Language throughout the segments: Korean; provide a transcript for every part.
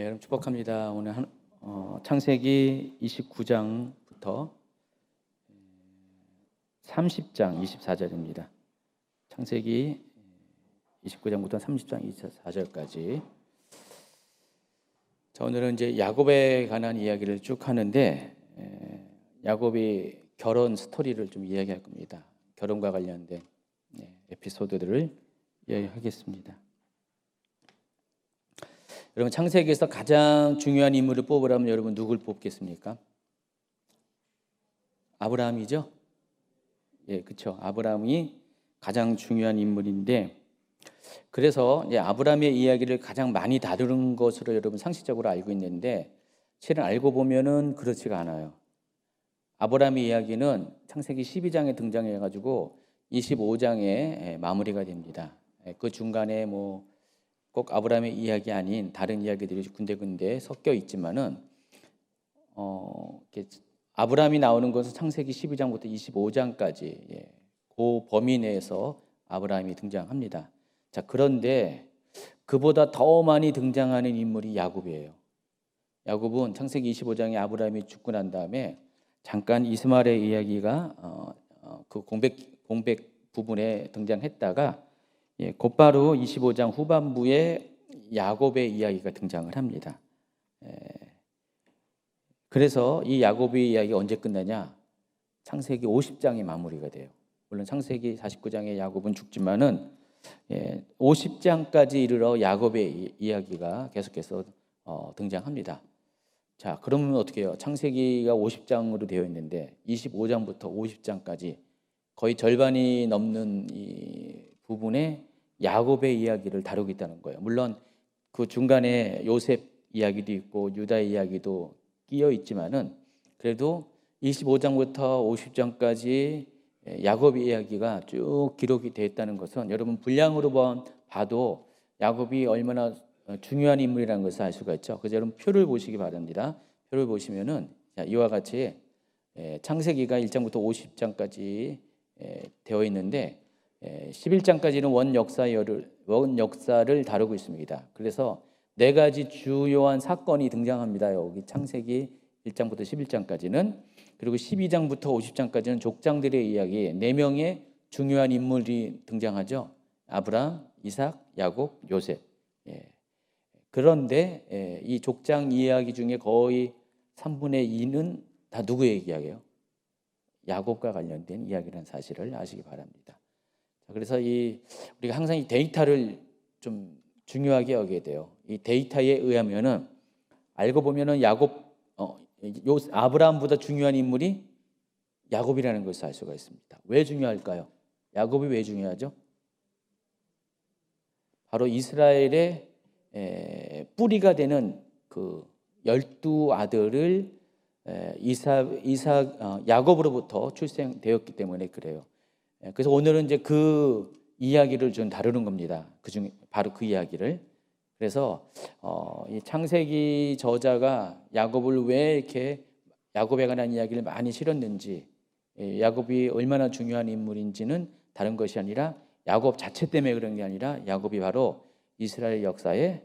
네, 여러분 축복합니다. 오늘 창세기 29장부터 30장 24절입니다. 창세기 29장부터 30장 24절까지. 자, 오늘은 이제 야곱에 관한 이야기를 쭉 하는데 야곱이 결혼 스토리를 좀 이야기할 겁니다. 결혼과 관련된 에피소드들을 이야기하겠습니다. 여러분, 창세기에서 가장 중요한 인물을 뽑으라면 여러분 누굴 뽑겠습니까? 아브라함이죠? 예, 그렇죠. 아브라함이 가장 중요한 인물인데, 그래서 아브라함의 이야기를 가장 많이 다루는 것으로 여러분 상식적으로 알고 있는데, 실은 알고 보면은 그렇지가 않아요. 아브라함의 이야기는 창세기 12장에 등장해 가지고 25장에 마무리가 됩니다. 그 중간에 꼭 아브라함의 이야기 아닌 다른 이야기들이 군데군데 섞여 있지만은 아브라함이 나오는 것은 창세기 12장부터 25장까지 그 범위 내에서 아브라함이 등장합니다. 자, 그런데 그보다 더 많이 등장하는 인물이 야곱이에요. 야곱은 창세기 25장에 아브라함이 죽고 난 다음에 잠깐 이스마엘의 이야기가 그 공백 부분에 등장했다가 곧바로 25장 후반부에 야곱의 이야기가 등장을 합니다. 그래서 이 야곱의 이야기가 언제 끝나냐? 창세기 50장이 마무리가 돼요. 물론 창세기 49장에 야곱은 죽지만은 50장까지 이르러 야곱의 이야기가 계속해서 등장합니다. 자, 그러면 어떻게 해요? 창세기가 50장으로 되어 있는데 25장부터 50장까지 거의 절반이 넘는 이 부분에 야곱의 이야기를 다루겠다는 거예요. 물론 그 중간에 요셉 이야기도 있고 유다의 이야기도 끼어 있지만은 그래도 25장부터 50장까지 야곱의 이야기가 쭉 기록이 되어 있다는 것은 여러분 분량으로 봐도 야곱이 얼마나 중요한 인물이라는 것을 알 수가 있죠. 그래서 여러분 표를 보시기 바랍니다. 표를 보시면은 이와 같이 창세기가 1장부터 50장까지 되어 있는데 11장까지는 원 역사를 다루고 있습니다. 그래서 네 가지 주요한 사건이 등장합니다. 여기 창세기 1장부터 11장까지는. 그리고 12장부터 50장까지는 족장들의 이야기, 4명의 중요한 인물이 등장하죠. 아브라함, 이삭, 야곱, 요셉. 그런데 이 족장 이야기 중에 거의 3분의 2는 다 누구의 이야기예요? 야곱과 관련된 이야기라는 사실을 아시기 바랍니다. 그래서 우리가 항상 이 데이터를 좀 중요하게 여겨야 돼요. 이 데이터에 의하면은 알고 보면은 아브라함보다 중요한 인물이 야곱이라는 것을 알 수가 있습니다. 왜 중요할까요? 야곱이 왜 중요하죠? 바로 이스라엘의 뿌리가 되는 그 12아들을 야곱으로부터 출생되었기 때문에 그래요. 그래서 오늘은 이제 그 이야기를 좀 다루는 겁니다. 그중에 바로 그 이야기를. 그래서 이 창세기 저자가 야곱을 왜 이렇게 야곱에 관한 이야기를 많이 실었는지, 야곱이 얼마나 중요한 인물인지는 다른 것이 아니라 야곱 자체 때문에 그런 게 아니라 야곱이 바로 이스라엘 역사의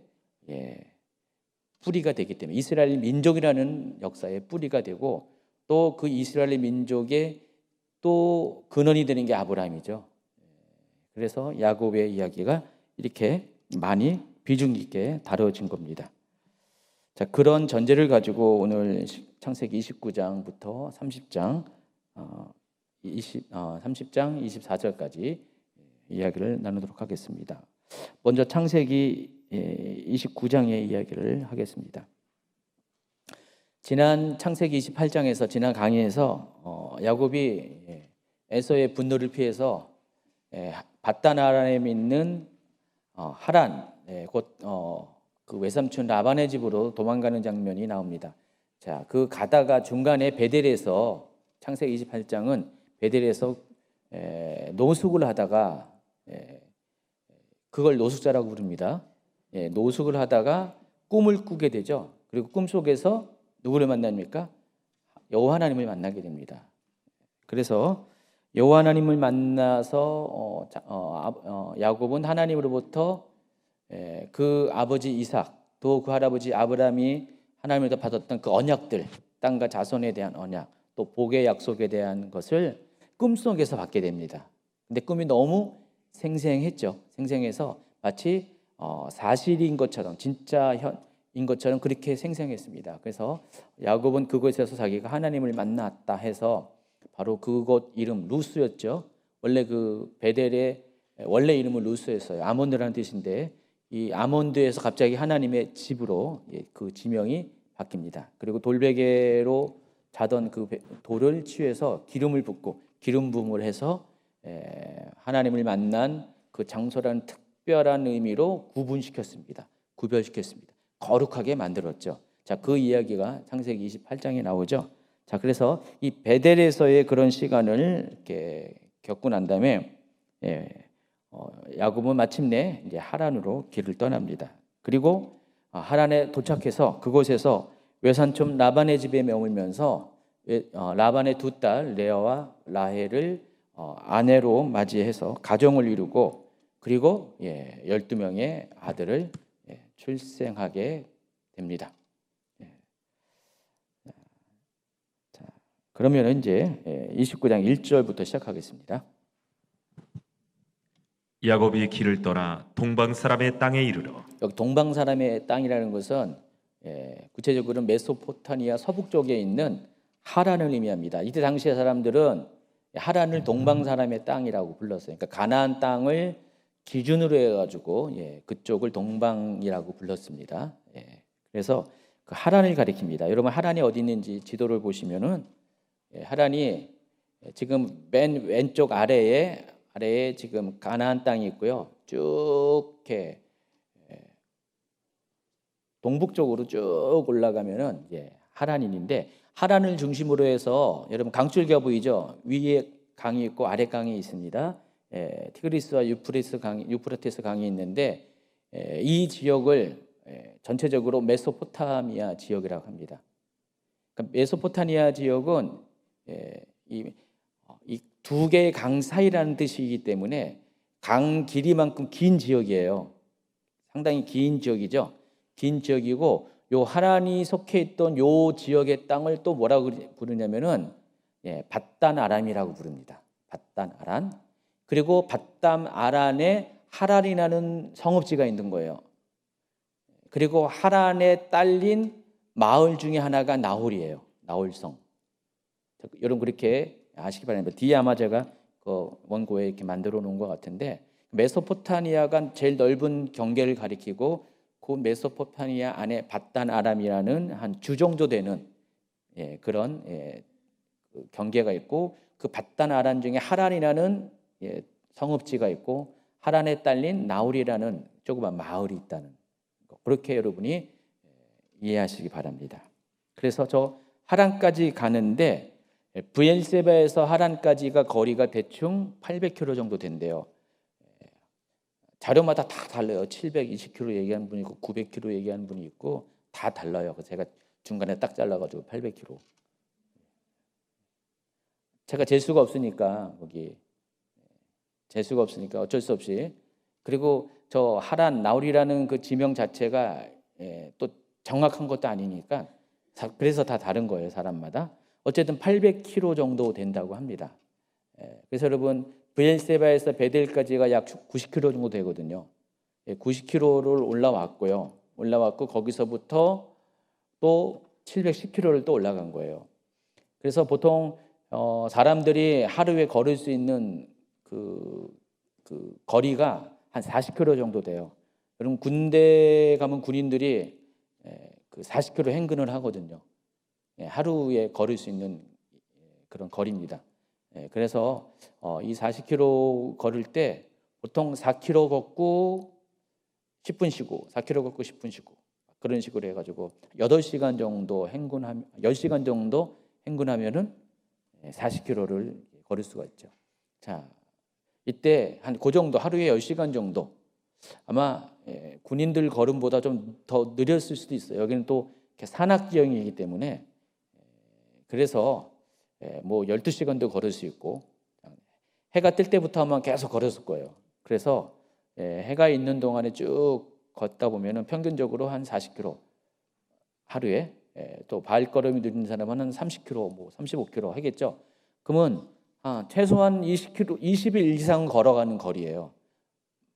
뿌리가 되기 때문에, 이스라엘 민족이라는 역사의 뿌리가 되고, 또 그 이스라엘 민족의 또 근원이 되는 게 아브라함이죠. 그래서 야곱의 이야기가 이렇게 많이 비중 있게 다뤄진 겁니다. 자, 그런 전제를 가지고 오늘 창세기 29장부터 30장 24절까지 이야기를 나누도록 하겠습니다. 먼저 창세기 29장의 이야기를 하겠습니다. 지난 창세기 28장에서 지난 강의에서 야곱이 에서의 분노를 피해서 밧단 아람에 있는 하란, 곧 그 외삼촌 라반의 집으로 도망가는 장면이 나옵니다. 자, 그 가다가 중간에 베델에서, 창세기 28장은 베델에서 노숙을 하다가, 그걸 노숙자라고 부릅니다. 노숙을 하다가 꿈을 꾸게 되죠. 그리고 꿈속에서 누구를 만납니까? 여호와 하나님을 만나게 됩니다. 그래서 여호와 하나님을 만나서 야곱은 하나님으로부터 그 아버지 이삭, 또 그 할아버지 아브라함이 하나님에서 받았던 그 언약들, 땅과 자손에 대한 언약, 또 복의 약속에 대한 것을 꿈속에서 받게 됩니다. 근데 꿈이 너무 생생했죠. 생생해서 마치 사실인 것처럼, 진짜인 것처럼 그렇게 생생했습니다. 그래서 야곱은 그곳에서 자기가 하나님을 만났다 해서 바로 그곳 이름 루스였죠. 원래 그 베델의 원래 이름은 루스였어요. 아몬드라는 뜻인데 이 아몬드에서 갑자기 하나님의 집으로 그 지명이 바뀝니다. 그리고 돌베개로 자던 그 돌을 취해서 기름을 붓고 기름 부음을 해서 하나님을 만난 그 장소라는 특별한 의미로 구분시켰습니다. 구별시켰습니다. 거룩하게 만들었죠. 자, 그 이야기가 창세기 28장에 나오죠. 자, 그래서 이 베델에서의 그런 시간을 이렇게 겪고 난 다음에 야곱은 마침내 이제 하란으로 길을 떠납니다. 그리고 하란에 도착해서 그곳에서 외삼촌 라반의 집에 머물면서 라반의 두 딸 레아와 라헬을 아내로 맞이해서 가정을 이루고 그리고 12명의 아들을 출생하게 됩니다. 자, 그러면 이제 29장 1절부터 시작하겠습니다. 야곱이 길을 떠나 동방 사람의 땅에 이르러. 여기 동방 사람의 땅이라는 것은 구체적으로 메소포타미아 서북 쪽에 있는 하란을 의미합니다. 이때 당시의 사람들은 하란을 동방 사람의 땅이라고 불렀어요. 그러니까 가나안 땅을 기준으로 해가지고 그쪽을 동방이라고 불렀습니다. 그래서 그 하란을 가리킵니다. 여러분 하란이 어디 있는지 지도를 보시면은 하란이 지금 맨 왼쪽 아래에 지금 가나안 땅이 있고요. 쭉 이렇게 동북쪽으로 쭉 올라가면은 하란인데 하란을 중심으로 해서 여러분 강줄기가 보이죠? 위에 강이 있고 아래 강이 있습니다. 티그리스와 유프라테스 강이 있는데 이 지역을 전체적으로 메소포타미아 지역이라고 합니다. 그러니까 메소포타미아 지역은 이 두 개의 강 사이라는 뜻이기 때문에 강 길이만큼 긴 지역이에요. 상당히 긴 지역이죠. 긴 지역이고 요 하란이 속해 있던 요 지역의 땅을 또 뭐라고 부르냐면은 밧단 아람이라고 부릅니다. 밧단 아람. 그리고 밧단 아람에 하란이라는 성읍지가 있는 거예요. 그리고 하란에 딸린 마을 중에 하나가 나홀이에요. 나홀성. 여러분 그렇게 아시기 바랍니다. 뒤에 아마 제가 그 원고에 이렇게 만들어 놓은 것 같은데 메소포타미아가 제일 넓은 경계를 가리키고 그 메소포타미아 안에 밧단 아람이라는 한 주 정도 되는 그런 그 경계가 있고 그 밧단 아람 중에 하란이라는 성읍지가 있고 하란에 딸린 나홀이라는 조그만 마을이 있다는 거. 그렇게 여러분이 이해하시기 바랍니다. 그래서 저 하란까지 가는데 브엘세바에서 하란까지가 거리가 대충 800km 정도 된대요. 자료마다 다 달라요. 720km 얘기하는 분이 있고 900km 얘기하는 분이 있고 다 달라요. 그래서 제가 중간에 딱 잘라가지고 800km. 제가 잴 수가 없으니까 어쩔 수 없이 그리고 저 하란 나홀이라는 그 지명 자체가 또 정확한 것도 아니니까 그래서 다 다른 거예요. 사람마다. 어쨌든 800km 정도 된다고 합니다. 그래서 여러분 브엘세바에서 베델까지가 약 90km 정도 되거든요. 90km를 올라왔고 거기서부터 또 710km를 또 올라간 거예요. 그래서 보통 사람들이 하루에 걸을 수 있는 그 거리가 한 40km 정도 돼요. 여러분 군대 가면 군인들이 그 40km 행군을 하거든요. 하루에 걸을 수 있는 그런 거리입니다. 그래서 이 40km 걸을 때 보통 4km 걷고 10분 쉬고 4km 걷고 10분 쉬고 그런 식으로 해가지고 8시간 정도 10시간 정도 행군하면은 40km를 걸을 수가 있죠. 자, 이때 한 그 정도 하루에 10시간 정도 아마 군인들 걸음보다 좀 더 느렸을 수도 있어요. 여기는 또 산악 지형이기 때문에 그래서 뭐 12시간도 걸을 수 있고 해가 뜰 때부터 아마 계속 걸었을 거예요. 그래서 해가 있는 동안에 쭉 걷다 보면은 평균적으로 한 40km 하루에, 또 발걸음이 느린 사람은 한 30km, 뭐 35km 하겠죠. 그러면 최소한 20km, 20일 이상 걸어가는 거리예요.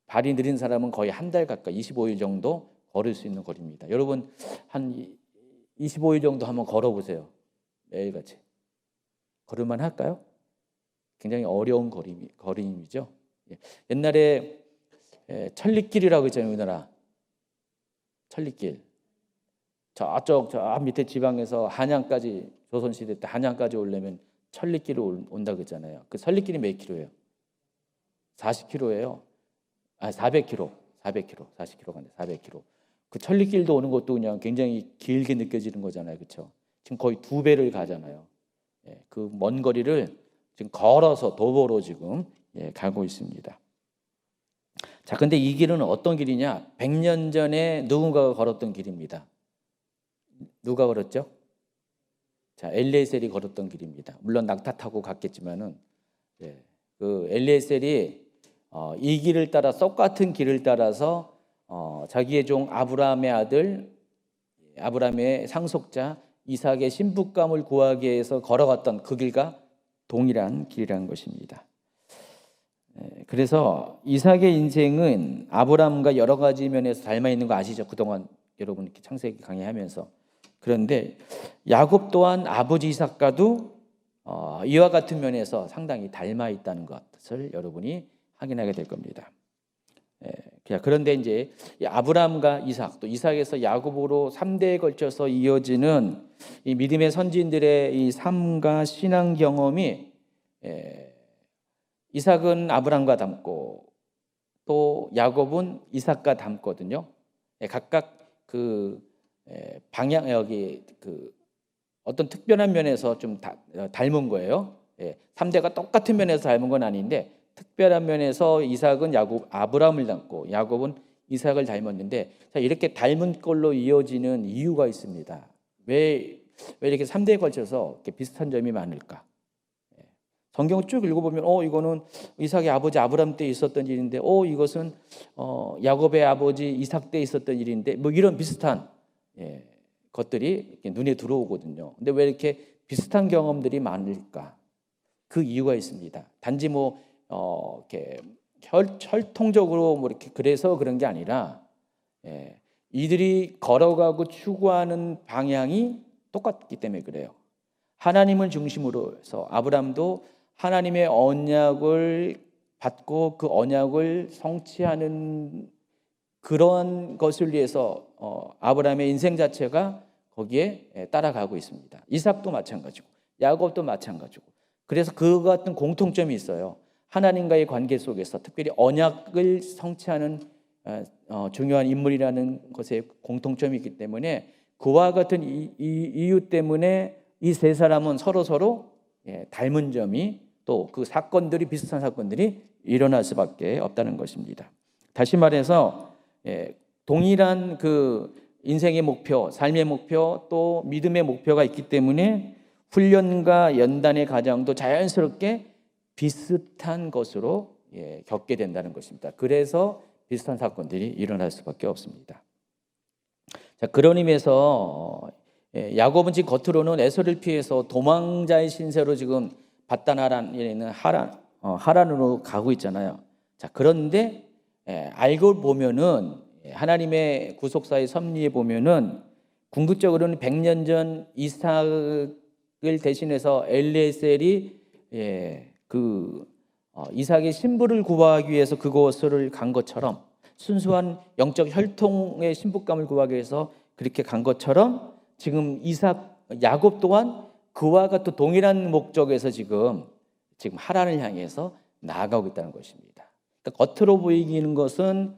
발이 느린 사람은 거의 한 달 가까이 25일 정도 걸을 수 있는 거리입니다. 여러분 한 25일 정도 한번 걸어보세요. 매일같이. 걸을만 할까요? 굉장히 어려운 거리임이죠. 옛날에 천리길이라고 있잖아요. 우리나라 천리길. 저 밑에 지방에서 한양까지, 조선시대 때 한양까지 오려면 천리길을 온다고 했잖아요. 그 천리길이 몇 킬로예요? 40km예요. 400km. 40km가 아니라 400km. 그 천리길도 오는 것도 그냥 굉장히 길게 느껴지는 거잖아요. 그렇죠? 지금 거의 2배를 가잖아요. 그 먼 거리를 지금 걸어서 도보로 지금 가고 있습니다. 자, 근데 이 길은 어떤 길이냐? 100년 전에 누군가가 걸었던 길입니다. 누가 걸었죠? 자, 엘리에셀이 걸었던 길입니다. 물론 낙타 타고 갔겠지만은, 그 엘리에셀이 이 길을 따라, 똑같은 길을 따라서 자기의 종 아브라함의 아들, 아브라함의 상속자 이삭의 신부감을 구하기 위해서 걸어갔던 그 길과 동일한 길이라는 것입니다. 그래서 이삭의 인생은 아브라함과 여러 가지 면에서 닮아 있는 거 아시죠? 그동안 여러분 이렇게 창세기 강의하면서. 그런데 야곱 또한 아버지 이삭과도 이와 같은 면에서 상당히 닮아 있다는 것을 여러분이 확인하게 될 겁니다. 그런데 이제 아브라함과 이삭, 또 이삭에서 야곱으로 3대에 걸쳐서 이어지는 이 믿음의 선진들의 이 삶과 신앙 경험이, 이삭은 아브라함과 닮고 또 야곱은 이삭과 닮거든요. 각각 그 방향, 여기 그 어떤 특별한 면에서 좀 닮은 거예요. 3대가 똑같은 면에서 닮은 건 아닌데, 특별한 면에서 이삭은 아브라함을 닮고 야곱은 이삭을 닮았는데, 자, 이렇게 닮은 걸로 이어지는 이유가 있습니다. 왜 이렇게 3대에 걸쳐서 이렇게 비슷한 점이 많을까? 성경을 쭉 읽어보면 이거는 이삭의 아버지 아브라함 때 있었던 일인데, 이것은 야곱의 아버지 이삭 때 있었던 일인데, 뭐 이런 비슷한 것들이 이렇게 눈에 들어오거든요. 근데 왜 이렇게 비슷한 경험들이 많을까? 그 이유가 있습니다. 단지 이렇게 혈통적으로 이렇게 그래서 그런 게 아니라, 이들이 걸어가고 추구하는 방향이 똑같기 때문에 그래요. 하나님을 중심으로 해서 아브라함도 하나님의 언약을 받고 그 언약을 성취하는 그런 것을 위해서 아브라함의 인생 자체가 거기에 따라가고 있습니다. 이삭도 마찬가지고 야곱도 마찬가지고. 그래서 그 같은 공통점이 있어요. 하나님과의 관계 속에서 특별히 언약을 성취하는 중요한 인물이라는 것에 공통점이 있기 때문에, 그와 같은 이유 때문에 이 세 사람은 서로 닮은 점이, 또 그 사건들이, 비슷한 사건들이 일어날 수밖에 없다는 것입니다. 다시 말해서 동일한 그 인생의 목표, 삶의 목표, 또 믿음의 목표가 있기 때문에 훈련과 연단의 과정도 자연스럽게 비슷한 것으로 겪게 된다는 것입니다. 그래서 비슷한 사건들이 일어날 수밖에 없습니다. 자, 그런 의미에서 야곱은 지금 겉으로는 에서를 피해서 도망자의 신세로 지금 바단 하란에 있는 하란으로 가고 있잖아요. 자, 그런데 알고 보면은 하나님의 구속사의 섭리에 보면은 궁극적으로는 100년 전 이삭을 대신해서 엘리에셀이 이삭의 신부를 구하기 위해서 그곳을 간 것처럼, 순수한 영적 혈통의 신부감을 구하기 위해서 그렇게 간 것처럼, 지금 야곱 또한 그와 같은 동일한 목적에서 지금 하란을 향해서 나아가고 있다는 것입니다. 그러니까 겉으로 보이는 것은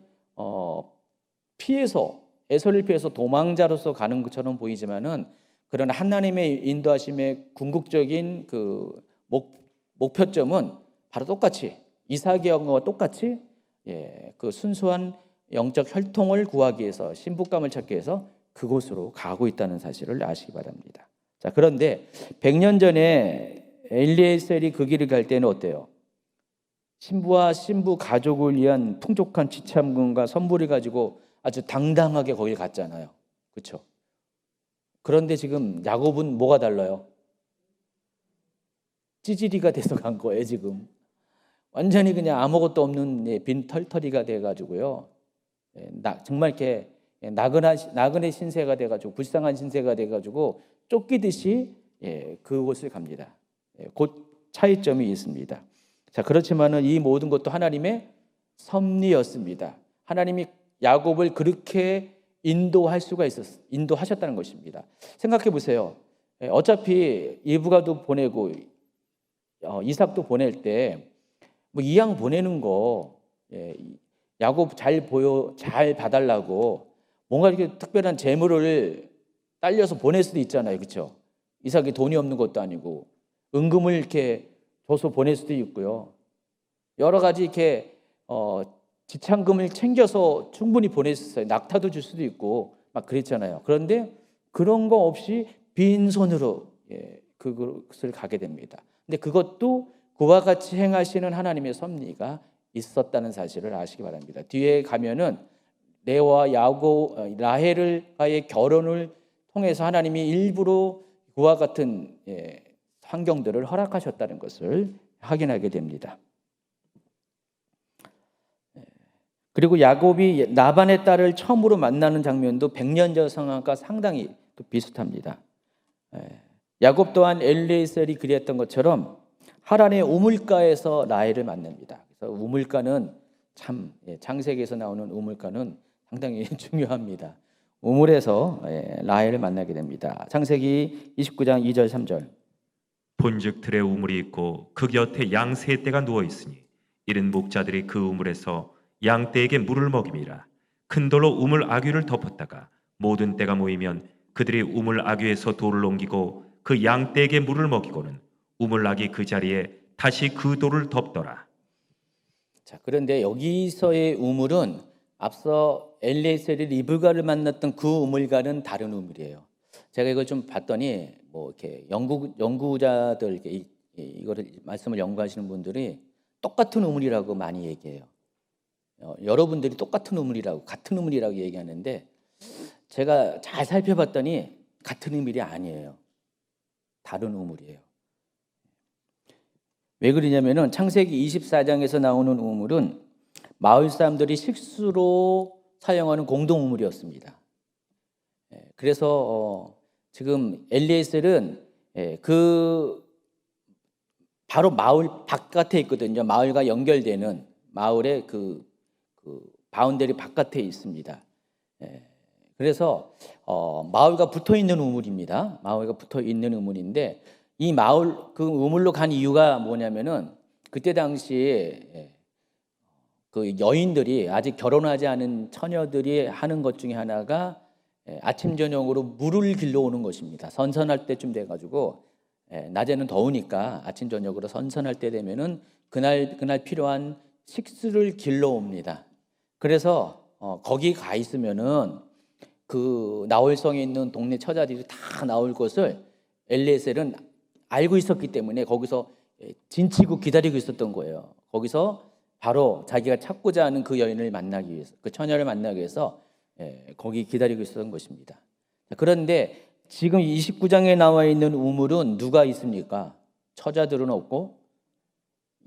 에서를 피해서 도망자로서 가는 것처럼 보이지만은, 그러나 하나님의 인도하심의 궁극적인 그 목표점은 바로 똑같이, 이삭의 경우와 똑같이 그 순수한 영적 혈통을 구하기 위해서, 신부감을 찾기 위해서 그곳으로 가고 있다는 사실을 아시기 바랍니다. 자, 그런데 100년 전에 엘리에셀이 그 길을 갈 때는 어때요? 신부와 신부 가족을 위한 풍족한 지참금과 선물을 가지고 아주 당당하게 거길 갔잖아요. 그렇죠? 그런데 지금 야곱은 뭐가 달라요? 찌질이가 돼서 간 거예요, 지금. 완전히 그냥 아무것도 없는 빈 털터리가 돼가지고요. 정말 이렇게 나그네 신세가 돼가지고 불쌍한 신세가 돼가지고 쫓기듯이 그곳을 갑니다. 곧 차이점이 있습니다. 자, 그렇지만은 이 모든 것도 하나님의 섭리였습니다. 하나님이 야곱을 그렇게 인도하셨다는 것입니다. 생각해 보세요. 어차피 이브가도 보내고 이삭도 보낼 때 뭐 이양 보내는 거 야곱 잘 봐달라고 뭔가 이렇게 특별한 재물을 딸려서 보낼 수도 있잖아요, 그렇죠? 이삭이 돈이 없는 것도 아니고 은금을 이렇게 줘서 보낼 수도 있고요. 여러 가지 이렇게 지참금을 챙겨서 충분히 보낼 수 있어요. 낙타도 줄 수도 있고 막 그랬잖아요. 그런데 그런 거 없이 빈손으로 그것을 가게 됩니다. 근데 그것도 그와 같이 행하시는 하나님의 섭리가 있었다는 사실을 아시기 바랍니다. 뒤에 가면은 레와 라헬과의 결혼을 통해서 하나님이 일부러 그와 같은 환경들을 허락하셨다는 것을 확인하게 됩니다. 그리고 야곱이 라반의 딸을 처음으로 만나는 장면도 100년 전 상황과 상당히 비슷합니다. 야곱 또한 엘리에셀이 그리했던 것처럼 하란의 우물가에서 라헬을 만납니다. 그래서 우물가는 참 창세기에서 나오는 우물가는 상당히 중요합니다. 우물에서 라헬을 만나게 됩니다. 창세기 29장 2절 3절. 본즉 들에 우물이 있고 그 곁에 양 세 떼가 누워 있으니 이른 목자들이 그 우물에서 양 떼에게 물을 먹임이라. 큰 돌로 우물 아귀를 덮었다가 모든 떼가 모이면 그들이 우물 아귀에서 돌을 옮기고 그 양 떼에게 물을 먹이고는 우물 아귀 그 자리에 다시 그 돌을 덮더라. 자, 그런데 여기서의 우물은 앞서 엘리에셀이 리브가를 만났던 그 우물과는 다른 우물이에요. 제가 이걸 좀 봤더니 뭐 이렇게 연구자들 이거를 말씀을 연구하시는 분들이 똑같은 우물이라고 많이 얘기해요. 여러분들이 똑같은 우물이라고 같은 우물이라고 얘기하는데 제가 잘 살펴봤더니 같은 우물이 아니에요. 다른 우물이에요. 왜 그러냐면은 창세기 24장에서 나오는 우물은 마을 사람들이 식수로 사용하는 공동 우물이었습니다. 그래서 지금 엘리에셀은 그 바로 마을 바깥에 있거든요. 마을과 연결되는 마을의 그 바운더리 바깥에 있습니다. 그래서 마을과 붙어 있는 우물입니다. 마을과 붙어 있는 우물인데 이 마을 그 우물로 간 이유가 뭐냐면은 그때 당시에 그 여인들이 아직 결혼하지 않은 처녀들이 하는 것 중에 하나가 아침 저녁으로 물을 길러 오는 것입니다. 선선할 때쯤 돼 가지고 낮에는 더우니까 아침 저녁으로 선선할 때 되면은 그날 필요한 식수를 길러 옵니다. 그래서 거기 가 있으면은 그 나홀성에 있는 동네 처자들이 다 나올 것을 엘리에셀은 알고 있었기 때문에 거기서 진치고 기다리고 있었던 거예요. 거기서 바로 자기가 찾고자 하는 그 여인을 만나기 위해서, 그 처녀를 만나기 위해서 거기 기다리고 있었던 것입니다. 그런데 지금 29장에 나와 있는 우물은 누가 있습니까? 처자들은 없고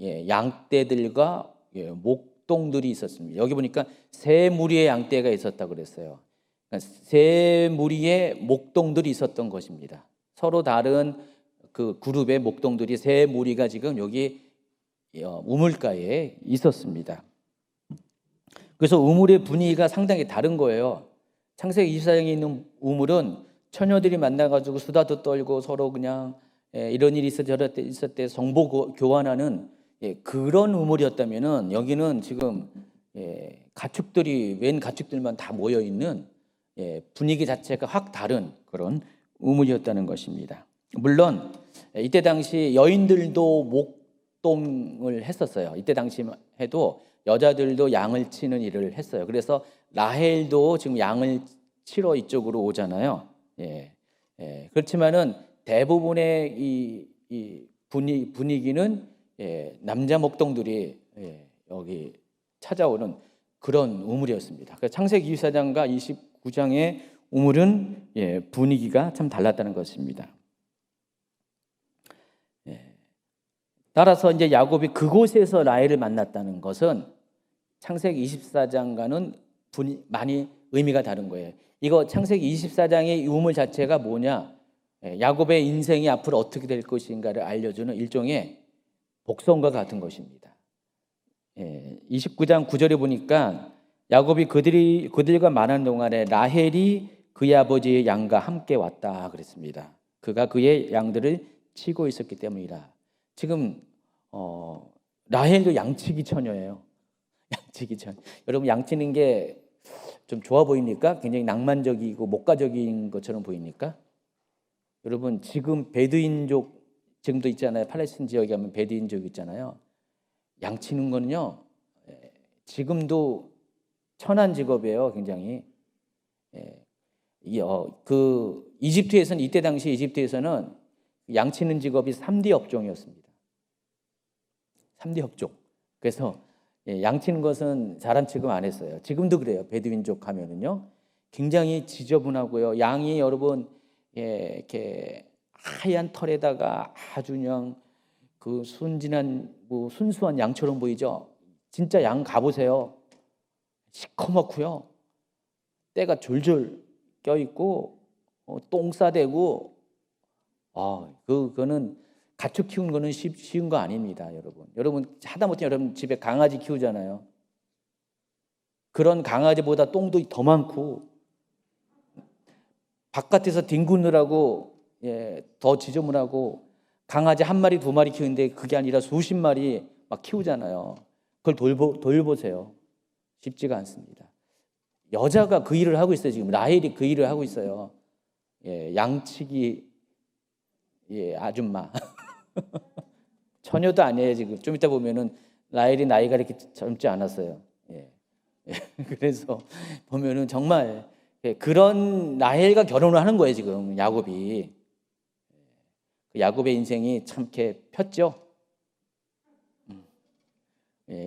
양떼들과 목동들이 있었습니다. 여기 보니까 세 무리의 양떼가 있었다고 그랬어요. 그러니까 세 무리의 목동들이 있었던 것입니다. 서로 다른 그 그룹의 목동들이 세 무리가 지금 여기 우물가에 있었습니다. 그래서 우물의 분위기가 상당히 다른 거예요. 창세기 24장에 있는 우물은 처녀들이 만나가지고 수다도 떨고 서로 그냥 이런 일이 있었대 저럴 때 있었대 정보 교환하는 그런 우물이었다면은 여기는 지금 가축들이 웬 가축들만 다 모여 있는 분위기 자체가 확 다른 그런 우물이었다는 것입니다. 물론 이때 당시 여인들도 목동을 했었어요. 이때 당시 해도 여자들도 양을 치는 일을 했어요. 그래서 라헬도 지금 양을 치러 이쪽으로 오잖아요. 그렇지만은 대부분의 이 분위기는 남자 목동들이 여기 찾아오는 그런 우물이었습니다. 그래서 창세기 24장과 29장의 우물은 분위기가 참 달랐다는 것입니다. 따라서 이제 야곱이 그곳에서 라헬을 만났다는 것은 창세기 24장과는 많이 의미가 다른 거예요. 이거 창세기 24장의 우물 자체가 뭐냐? 야곱의 인생이 앞으로 어떻게 될 것인가를 알려주는 일종의 복선과 같은 것입니다. 29장 9절에 보니까 야곱이 그들과 만난 동안에 라헬이 그의 아버지의 양과 함께 왔다 그랬습니다. 그가 그의 양들을 치고 있었기 때문이라. 지금 라헬도 양치기 처녀예요. 양치기 처녀. 여러분 양치는 게 좀 좋아 보입니까? 굉장히 낭만적이고 목가적인 것처럼 보입니까? 여러분 지금 베두인족 지금도 있잖아요. 팔레스틴 지역에 가면 베두인족 있잖아요. 양치는 거는요 지금도 천한 직업이에요. 굉장히 그 이집트에서는 이때 당시 이집트에서는 양치는 직업이 3D 업종이었습니다. 3D 업종. 그래서 양치는 것은 잘한 취급 안 했어요. 지금도 그래요. 베두인족 하면은요 굉장히 지저분하고요. 양이 여러분 이렇게 하얀 털에다가 아주 그냥 그 순진한 순수한 양처럼 보이죠. 진짜 양 가보세요. 시커멓고요. 때가 졸졸 껴있고 똥 싸대고 그거는 가축 키우는 거는 쉬운 거 아닙니다, 여러분. 여러분 하다못해 여러분 집에 강아지 키우잖아요. 그런 강아지보다 똥도 더 많고 바깥에서 뒹구느라고 더 지저분하고 강아지 한 마리 두 마리 키우는데 그게 아니라 수십 마리 막 키우잖아요. 그걸 돌보세요. 쉽지가 않습니다. 여자가 그 일을 하고 있어요. 지금 라헬이 그 일을 하고 있어요. 양치기 아줌마. 처녀도 아니에요. 지금 좀 이따 보면은 라헬이 나이가 이렇게 젊지 않았어요. 그래서 보면은 정말 그런 라헬과 결혼을 하는 거예요. 지금 야곱이. 야곱의 인생이 참 이렇게 폈죠.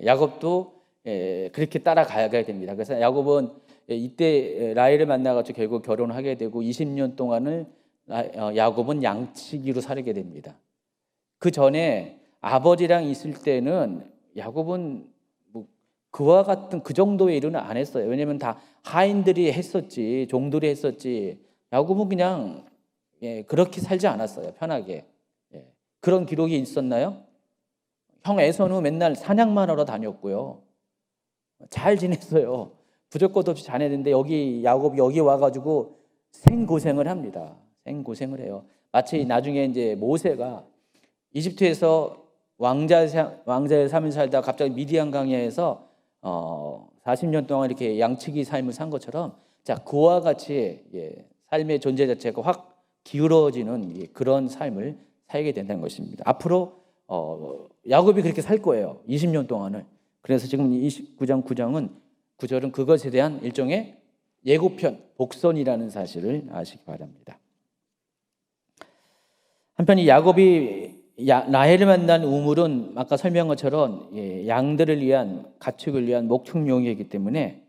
야곱도 그렇게 따라가야 됩니다. 그래서 야곱은 이때 라헬을 만나가지고 결국 결혼을 하게 되고 20년 동안을 야곱은 양치기로 살게 됩니다. 그 전에 아버지랑 있을 때는 야곱은 그와 같은 그 정도의 일은 안 했어요. 왜냐하면 다 하인들이 했었지, 종들이 했었지. 야곱은 그냥 그렇게 살지 않았어요. 편하게. 그런 기록이 있었나요? 형 에서는 맨날 사냥만 하러 다녔고요. 잘 지냈어요. 부적것 없이 지냈는데 야곱이 여기 와가지고 생고생을 합니다. 생고생을 해요. 마치 나중에 이제 모세가 이집트에서 왕자의 삶을 살다 갑자기 미디안 강야에서 40년 동안 이렇게 양치기 삶을 산 것처럼 그와 같이 삶의 존재 자체가 확 기울어지는 그런 삶을 살게 된다는 것입니다. 앞으로 야곱이 그렇게 살 거예요. 20년 동안을. 그래서 지금 29장 9절은 그것에 대한 일종의 예고편, 복선이라는 사실을 아시기 바랍니다. 한편 이 야곱이 라헬을 만난 우물은 아까 설명한 것처럼 양들을 위한 가축을 위한 목축용이기 때문에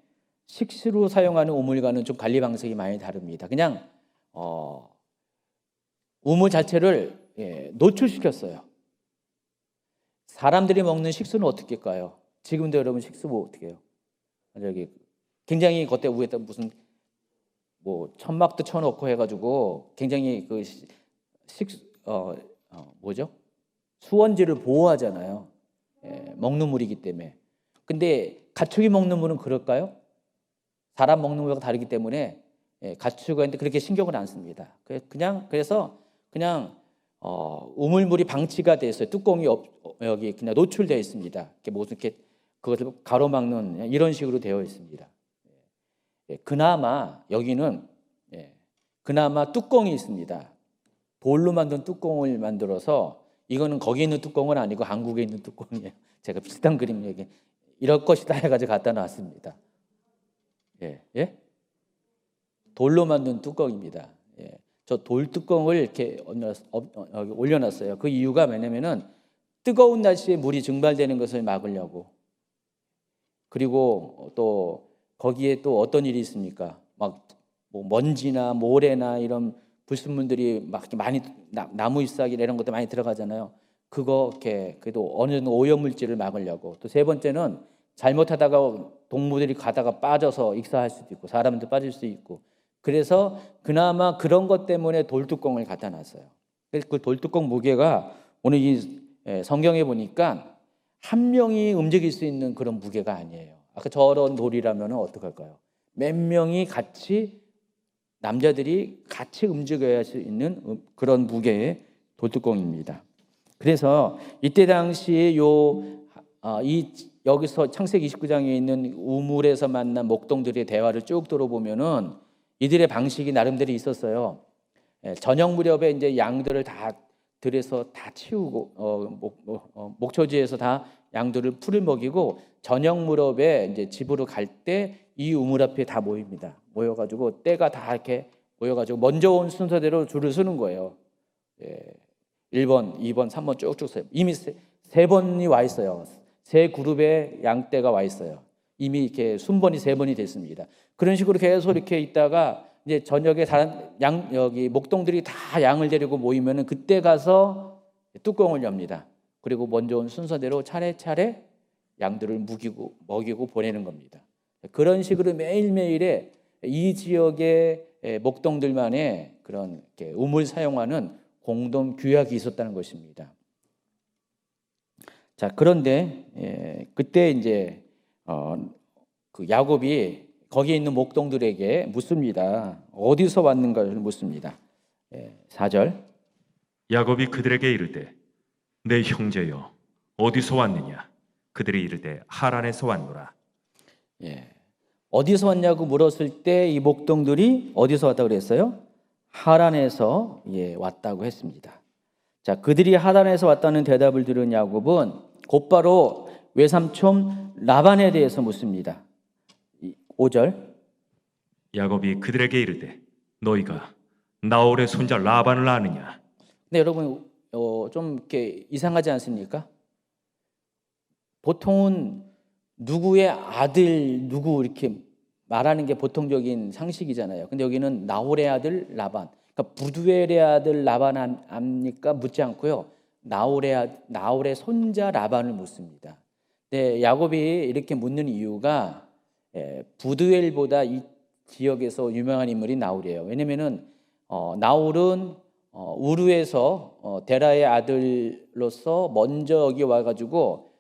식수로 사용하는 우물과는 좀 관리 방식이 많이 다릅니다. 그냥 우물 자체를 노출시켰어요. 사람들이 먹는 식수는 어떻게 할까요? 지금도 여러분 식수 뭐 어떻게 해요? 저기 굉장히 그때 위에다 무슨 천막도 쳐놓고 해가지고 굉장히 그 뭐죠? 수원지를 보호하잖아요. 먹는 물이기 때문에. 근데 가축이 먹는 물은 그럴까요? 사람 먹는 물과 다르기 때문에 가축은 그렇게 신경을 안 씁니다. 그래서 그냥 우물물이 방치가 돼 있어요. 뚜껑이 여기 그냥 노출되어 있습니다. 이렇게 무슨 이렇게 그것을 가로막는 이런 식으로 되어 있습니다. 그나마 여기는 그나마 뚜껑이 있습니다. 돌로 만든 뚜껑을 만들어서 이거는 거기 있는 뚜껑은 아니고 한국에 있는 뚜껑이에요. 제가 비슷한 그림 얘기 이럴 것이다 해가지고 갖다 놨습니다. 돌로 만든 뚜껑입니다. 저 돌 뚜껑을 이렇게 올려놨어요. 그 이유가 뭐냐면은 뜨거운 날씨에 물이 증발되는 것을 막으려고. 그리고 또 거기에 또 어떤 일이 있습니까? 막 뭐 먼지나 모래나 이런 불순물들이 막 이렇게 많이 나무 잎사귀나 이런 것도 많이 들어가잖아요. 그거 이렇게 그래도 어느 정도 오염물질을 막으려고. 또 세 번째는 잘못하다가 동물들이 가다가 빠져서 익사할 수도 있고 사람도 빠질 수 있고. 그래서 그나마 그런 것 때문에 돌뚜껑을 갖다 놨어요. 그래서 그 돌뚜껑 무게가 오늘 이 성경에 보니까 한 명이 움직일 수 있는 그런 무게가 아니에요. 아까 저런 돌이라면 어떡할까요? 몇 명이 같이 남자들이 같이 움직여야 할 수 있는 그런 무게의 돌뚜껑입니다. 그래서 이때 당시 여기서 창세기 29장에 있는 우물에서 만난 목동들의 대화를 쭉 들어보면은 이들의 방식이 나름대로 있었어요. 저녁 무렵에 이제 양들을 다 들에서 다 치우고 목초지에서 다 양들을 풀을 먹이고 저녁 무렵에 이제 집으로 갈 때 이 우물 앞에 다 모입니다. 모여가지고 때가 다 이렇게 모여가지고 먼저 온 순서대로 줄을 서는 거예요. 1번, 2번, 3번 쭉쭉 서요. 이미 세 번이 와 있어요. 세 그룹의 양떼가 와 있어요. 이미 이렇게 순번이 세 번이 됐습니다. 그런 식으로 계속 이렇게 있다가 이제 저녁에 여기 목동들이 다 양을 데리고 모이면은 그때 가서 뚜껑을 엽니다. 그리고 먼저 온 순서대로 차례차례 양들을 먹이고 보내는 겁니다. 그런 식으로 매일매일의 이 지역의 목동들만의 그런 우물 사용하는 공동 규약이 있었다는 것입니다. 자, 그런데 그때 이제 그 야곱이 거기에 있는 목동들에게 묻습니다. 어디서 왔는가를 묻습니다. 4절. 야곱이 그들에게 이르되 내 형제여 어디서 왔느냐? 그들이 이르되 하란에서 왔노라. 어디서 왔냐고 물었을 때 이 목동들이 어디서 왔다고 그랬어요? 하란에서 왔다고 했습니다. 자, 그들이 하란에서 왔다는 대답을 들은 야곱은 곧바로 외삼촌 라반에 대해서 묻습니다. 5절. 야곱이 그들에게 이르되 너희가 나홀의 손자 라반을 아느냐? 근데 여러분 좀 이렇게 이상하지 않습니까? 보통은 누구의 아들 누구 이렇게 말하는 게 보통적인 상식이잖아요. 근데 여기는 나홀의 아들 라반, 그러니까 부두엘의 아들 라반 압니까? 묻지 않고요. 나홀의 손자 라반을 묻습니다. 네, 야곱이 이렇게 묻는 이유가 부두엘보다 이 지역에서 유명한 인물이 나홀이에요. 왜냐면은 나홀은 우르에서 데라의 아들로서 먼저 여기 와가지고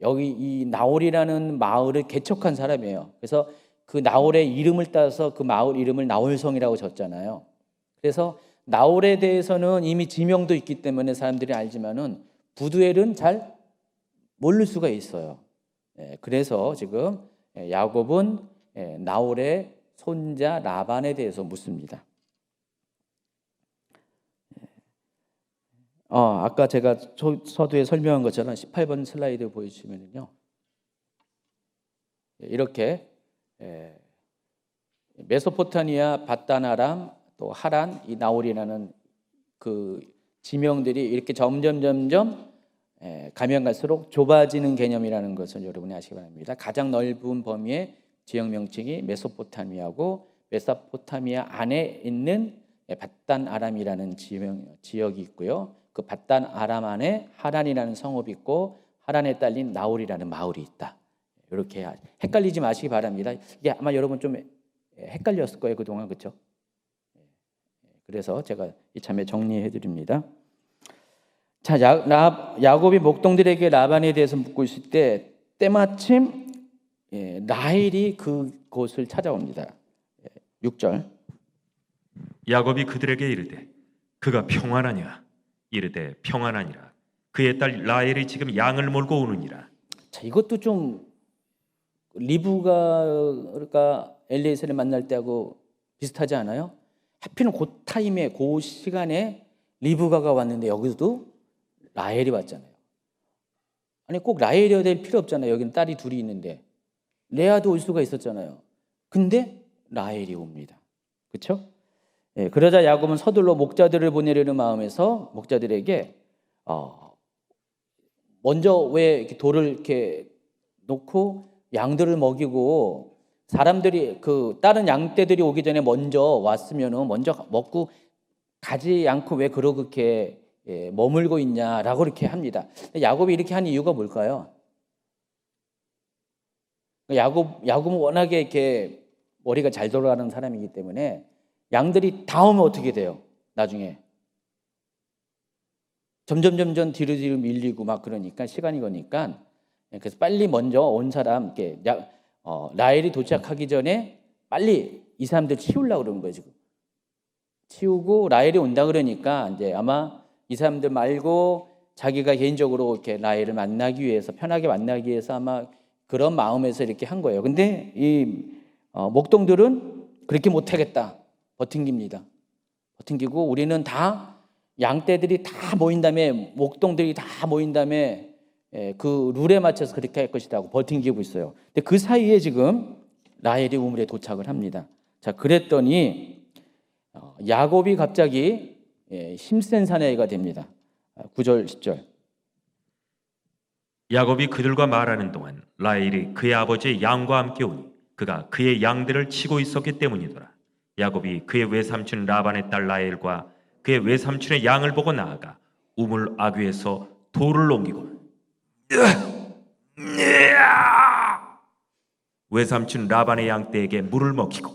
여기 이 나홀이라는 마을을 개척한 사람이에요. 그래서 그 나홀의 이름을 따서 그 마을 이름을 나홀성이라고 졌잖아요. 그래서 나홀에 대해서는 이미 지명도 있기 때문에 사람들이 알지만은 부두엘은 잘 모를 수가 있어요. 그래서 지금 야곱은 나홀의 손자 라반에 대해서 묻습니다. 아까 제가 서두에 설명한 것처럼 18번 슬라이드 보여주시면요. 이렇게 메소포타미아, 바단 아람, 또 하란, 이 나홀이라는 그 지명들이 이렇게 점점 가면 갈수록 좁아지는 개념이라는 것을 여러분이 아시기 바랍니다. 가장 넓은 범위의 지역 명칭이 메소포타미아고 메소포타미아 안에 있는 바단 아람이라는 지역이 있고요. 그 바단 아람 안에 하란이라는 성읍이 있고 하란에 딸린 나홀이라는 마을이 있다. 이렇게 헷갈리지 마시기 바랍니다. 이게 아마 여러분 좀 헷갈렸을 거예요, 그동안. 그렇죠? 그래서 제가 이참에 정리해 드립니다. 자, 야곱이 목동들에게 라반에 대해서 묻고 있을 때 때마침 라헬이 그곳을 찾아옵니다. 6절. 야곱이 그들에게 이르되 그가 평안하냐? 이르되 평안하니라. 그의 딸 라헬이 지금 양을 몰고 오느니라. 자, 이것도 좀 리브가가 엘리에셀을 만날 때하고 비슷하지 않아요? 하필은 그 타임에 그 시간에 리브가가 왔는데 여기도 라헬이 왔잖아요. 아니 꼭 라헬이어야 될 필요 없잖아요. 여기는 딸이 둘이 있는데 레아도 올 수가 있었잖아요. 근데 라헬이 옵니다. 그렇죠? 그러자 야곱은 서둘러 목자들을 보내려는 마음에서 목자들에게 먼저 왜 이렇게 돌을 이렇게 놓고 양들을 먹이고 사람들이 그 다른 양떼들이 오기 전에 먼저 왔으면은 먼저 먹고 가지 않고 왜 그렇게 머물고 있냐라고 이렇게 합니다. 야곱이 이렇게 한 이유가 뭘까요? 야곱은 워낙에 이렇게 머리가 잘 돌아가는 사람이기 때문에 양들이 다 오면 어떻게 돼요? 나중에 점점 뒤로 밀리고 막 그러니까 시간이 거니까 그래서 빨리 먼저 온 사람 이렇게 라헬이 도착하기 전에 빨리 이 사람들 치우려고 그러는 거예요 지금. 치우고 라헬이 온다 그러니까 이제 아마 이 사람들 말고 자기가 개인적으로 이렇게 라헬을 만나기 위해서 편하게 만나기 위해서 아마 그런 마음에서 이렇게 한 거예요. 근데 이 목동들은 그렇게 못하겠다. 버팅깁니다. 버팅기고 우리는 다 양떼들이 다 모인 다음에 목동들이 다 모인 다음에 그 룰에 맞춰서 그렇게 할 것이다 하고 버팅기고 있어요. 근데 그 사이에 지금 라헬이 우물에 도착을 합니다. 자, 그랬더니 야곱이 갑자기 힘센 사내가 됩니다. 9절 10절. 야곱이 그들과 말하는 동안 라헬이 그의 아버지의 양과 함께 오니 그가 그의 양들을 치고 있었기 때문이더라. 야곱이 그의 외삼촌 라반의 딸 라헬과 그의 외삼촌의 양을 보고 나아가 우물 아귀에서 돌을 옮기고 외삼촌 라반의 양떼에게 물을 먹이고.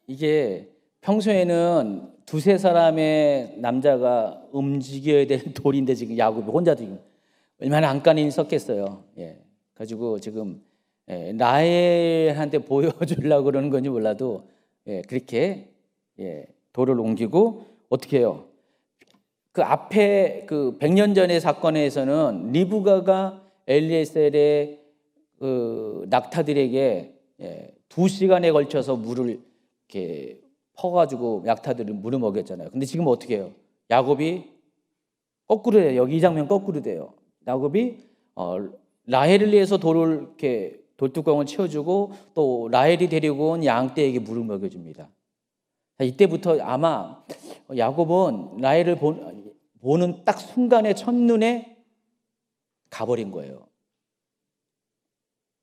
이게 평소에는 두세 사람의 남자가 움직여야 될 돌인데 지금 야곱이 혼자 지금 얼마나 안간힘이 썼겠어요. 가지고 지금 라헬한테 보여주려고 그러는 건지 몰라도 그렇게 돌을 옮기고 어떻게 해요? 그 앞에 그 100년 전의 사건에서는 리브가가 엘리에셀의 그 낙타들에게 2시간에 걸쳐서 물을 이렇게 퍼가지고 낙타들을 물을 먹였잖아요. 근데 지금 어떻게 해요? 야곱이 거꾸로 해요. 여기 이 장면 거꾸로 돼요. 야곱이 라헬을 위해서 돌을 이렇게 돌뚜껑을 채워주고 또 라헬이 데리고 온 양떼에게 물을 먹여줍니다. 이때부터 아마 야곱은 라헬을 보는 딱 순간에 첫눈에 가버린 거예요.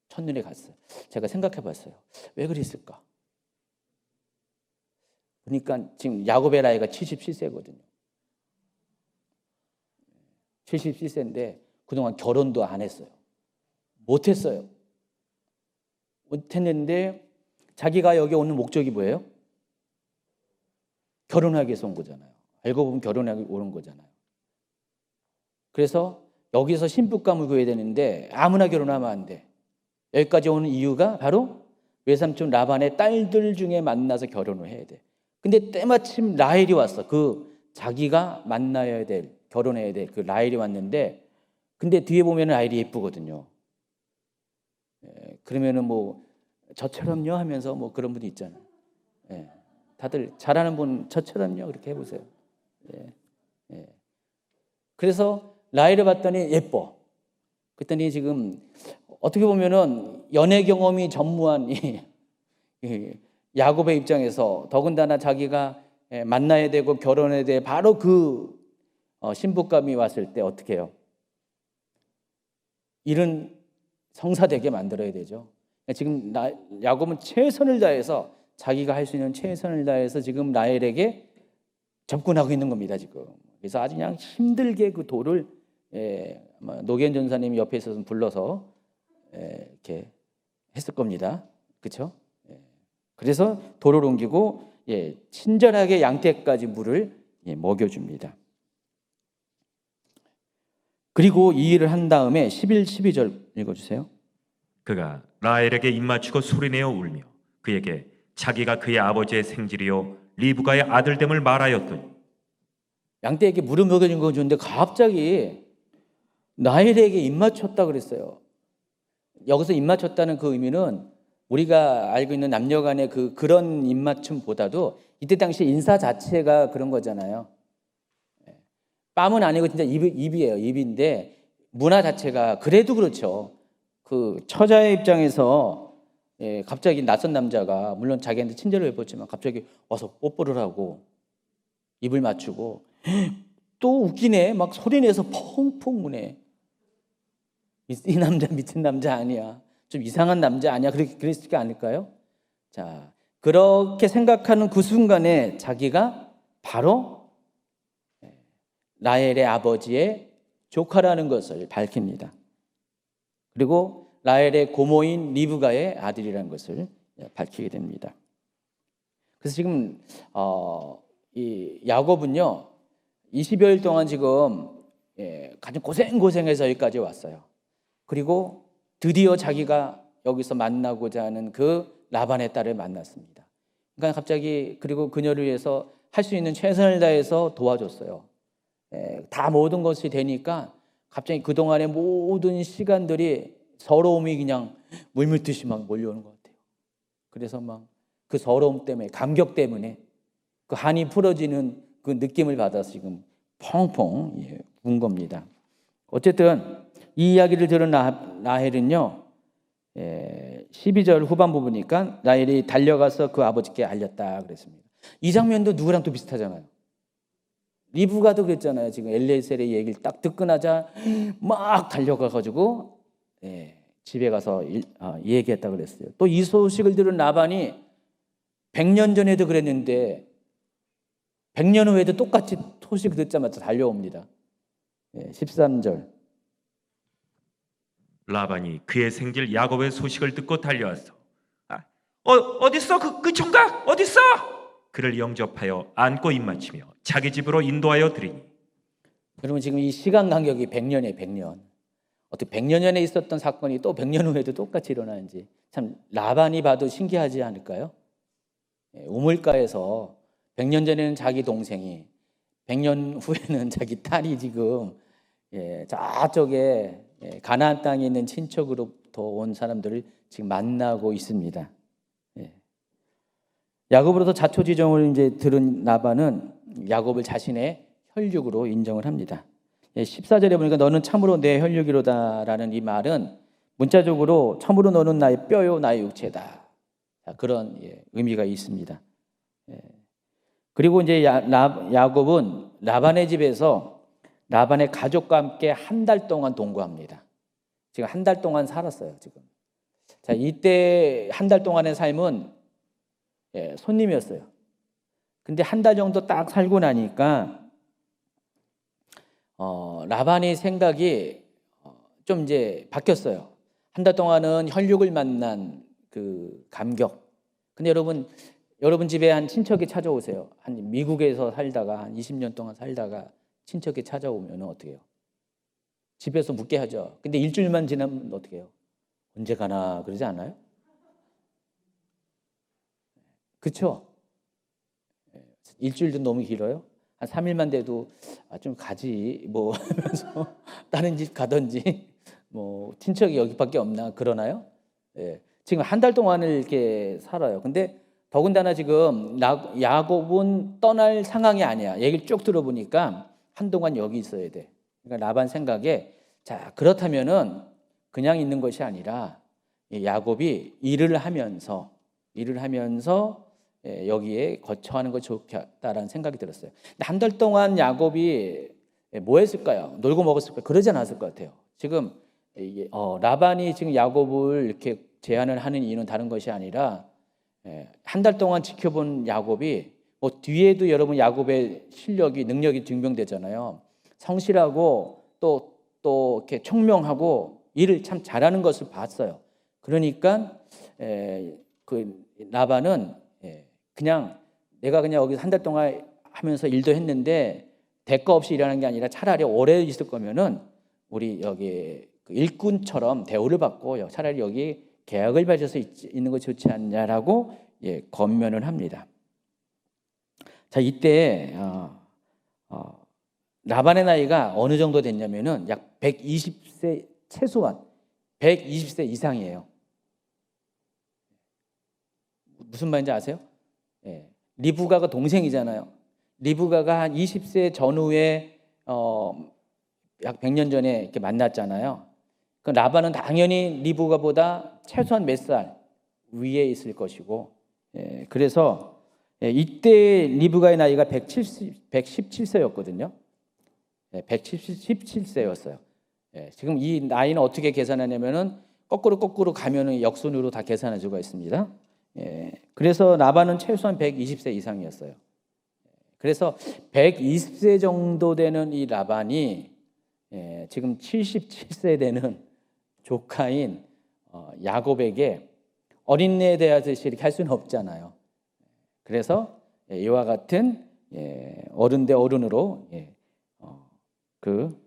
첫눈에 갔어요. 제가 생각해 봤어요. 왜 그랬을까? 그러니까 지금 야곱의 나이가 77세거든요. 77세인데 그동안 결혼도 안 했어요. 못했어요. 못했는데 자기가 여기 오는 목적이 뭐예요? 결혼하기 위해서 온 거잖아요. 알고 보면 결혼하기 오는 거잖아요. 그래서 여기서 신부감을 구해야 되는데 아무나 결혼하면 안 돼. 여기까지 오는 이유가 바로 외삼촌 라반의 딸들 중에 만나서 결혼을 해야 돼. 근데 때마침 라헬이 왔어. 그 자기가 만나야 될, 결혼해야 될 그 라헬이 왔는데, 근데 뒤에 보면 라헬이 예쁘거든요. 그러면은 뭐 저처럼요 하면서 뭐 그런 분이 있잖아요. 다들 잘하는 분 저처럼요 그렇게 해보세요. 그래서 라헬을 봤더니 예뻐. 그랬더니 지금 어떻게 보면은 연애 경험이 전무한 야곱의 입장에서 더군다나 자기가 만나야 되고 결혼해야 돼 바로 그 신부감이 왔을 때 어떻게 해요? 일은 성사되게 만들어야 되죠. 지금 야곱은 최선을 다해서 자기가 할 수 있는 최선을 다해서 지금 라헬에게 접근하고 있는 겁니다 지금. 그래서 아주 그냥 힘들게 그 돌을 노겐 전사님이 옆에 있어서 불러서 이렇게 했을 겁니다. 그렇죠? 그래서 돌을 옮기고 친절하게 양떼까지 물을 먹여줍니다. 그리고 이 일을 한 다음에 11, 12절 읽어주세요. 그가 라헬에게 입맞추고 소리내어 울며 그에게 자기가 그의 아버지의 생질이요 리브가의 아들됨을 말하였더니. 양떼에게 물을 먹여준 건 좋은데 갑자기 라헬에게 입맞췄다 그랬어요. 여기서 입맞췄다는 그 의미는 우리가 알고 있는 남녀 간의 그런 입맞춤보다도 이때 당시 인사 자체가 그런 거잖아요. 뺨은 아니고 진짜 입이에요. 입인데 문화 자체가 그래도 그렇죠. 그 처자의 입장에서 갑자기 낯선 남자가 물론 자기한테 친절을 베풀었지만 갑자기 와서 뽀뽀를 하고 입을 맞추고 또 웃기네 막 소리내서 펑펑 우네. 이 남자 미친 남자 아니야, 좀 이상한 남자 아니야, 그렇게 그랬지 않을까요? 자, 그렇게 생각하는 그 순간에 자기가 바로 라헬의 아버지의 조카라는 것을 밝힙니다. 그리고 라헬의 고모인 리브가의 아들이라는 것을 밝히게 됩니다. 그래서 지금 이 야곱은요 20여일 동안 지금 가장 고생해서 여기까지 왔어요. 그리고 드디어 자기가 여기서 만나고자 하는 그 라반의 딸을 만났습니다. 그러니까 갑자기 그리고 그녀를 위해서 할 수 있는 최선을 다해서 도와줬어요. 다 모든 것이 되니까 갑자기 그동안의 모든 시간들이 서러움이 그냥 물밀듯이 막 몰려오는 것 같아요. 그래서 막 그 서러움 때문에, 감격 때문에 그 한이 풀어지는 그 느낌을 받아서 지금 펑펑 운 겁니다. 어쨌든 이 이야기를 들은 라헬은요 12절 후반부 보니까 라헬이 달려가서 그 아버지께 알렸다 그랬습니다. 이 장면도 누구랑 또 비슷하잖아요. 리브가도 그랬잖아요. 지금 엘리에셀의 얘기를 딱 듣고 나자 막 달려가가지고 집에 가서 얘기했다 그랬어요. 또 이 소식을 들은 라반이 100년 전에도 그랬는데 100년 후에도 똑같이 소식 듣자마자 달려옵니다. 13절. 라반이 그의 생질 야곱의 소식을 듣고 달려와서 어딨어 그 총각 어딨어? 그를 영접하여 안고 입맞추며 자기 집으로 인도하여 드리니. 여러분 지금 이 시간 간격이 100년이에요. 100년. 어떻게 100년 전에 있었던 사건이 또 100년 후에도 똑같이 일어나는지 참 라반이 봐도 신기하지 않을까요? 우물가에서 100년 전에는 자기 동생이 100년 후에는 자기 딸이 지금 저쪽에 가나안 땅에 있는 친척으로부터 온 사람들을 지금 만나고 있습니다. 야곱으로부터 자초지종을 이제 들은 라반은 야곱을 자신의 혈육으로 인정을 합니다. 14절에 보니까 너는 참으로 내 혈육이로다라는 이 말은 문자적으로 참으로 너는 나의 뼈요 나의 육체다. 그런 의미가 있습니다. 그리고 이제 야곱은 라반의 집에서 라반의 가족과 함께 한 달 동안 동거합니다. 지금 한 달 동안 살았어요. 지금. 자, 이때 한 달 동안의 삶은 손님이었어요. 근데 한 달 정도 딱 살고 나니까 라반의 생각이 좀 이제 바뀌었어요. 한 달 동안은 혈육을 만난 그 감격. 근데 여러분 집에 한 친척이 찾아오세요. 한 미국에서 살다가 한 20년 동안 살다가 친척이 찾아오면 어떻게 해요? 집에서 묵게 하죠. 근데 일주일만 지나면 어떻게 해요? 언제 가나 그러지 않아요? 그렇죠? 일주일도 너무 길어요. 한 3일만 돼도 좀 가지 뭐 하면서 다른 집 가든지 뭐 친척이 여기밖에 없나 그러나요? 지금 한 달 동안을 이렇게 살아요. 근데 더군다나 지금 야곱은 떠날 상황이 아니야. 얘기를 쭉 들어보니까 한동안 여기 있어야 돼. 그러니까 라반 생각에 자 그렇다면은 그냥 있는 것이 아니라 야곱이 일을 하면서 여기에 거처하는 것이 좋겠다라는 생각이 들었어요. 근데 한 달 동안 야곱이 뭐 했을까요? 놀고 먹었을까요? 그러지 않았을 것 같아요. 지금 라반이 지금 야곱을 이렇게 제안을 하는 이유는 다른 것이 아니라 한 달 동안 지켜본 야곱이 뭐 뒤에도 여러분 야곱의 실력이 능력이 증명되잖아요. 성실하고 또 이렇게 총명하고 일을 참 잘하는 것을 봤어요. 그러니까 그 라반은 그냥 내가 그냥 여기서 한 달 동안 하면서 일도 했는데 대가 없이 일하는 게 아니라 차라리 오래 있을 거면은 우리 여기 그 일꾼처럼 대우를 받고 차라리 여기 계약을 맺어서 있는 것이 좋지 않냐라고 권면을 합니다. 자, 이때 라반의 나이가 어느 정도 됐냐면은 약 120세 최소한 120세 이상이에요. 무슨 말인지 아세요? 리브가가 동생이잖아요. 리브가가 한 20세 전후에 약 100년 전에 이렇게 만났잖아요. 그 라반은 당연히 리브가보다 최소한 몇 살 위에 있을 것이고, 그래서 이때 리브가의 나이가 117세였거든요. 117세였어요. 지금 이 나이는 어떻게 계산하냐면은 거꾸로 가면은 역순으로 다 계산할 수가 있습니다. 그래서 라반은 최소한 120세 이상이었어요. 그래서 120세 정도 되는 이 라반이 지금 77세 되는 조카인 야곱에게 어린애에 대하듯이 이렇게 할 수는 없잖아요. 그래서 이와 같은 어른 대 어른으로 그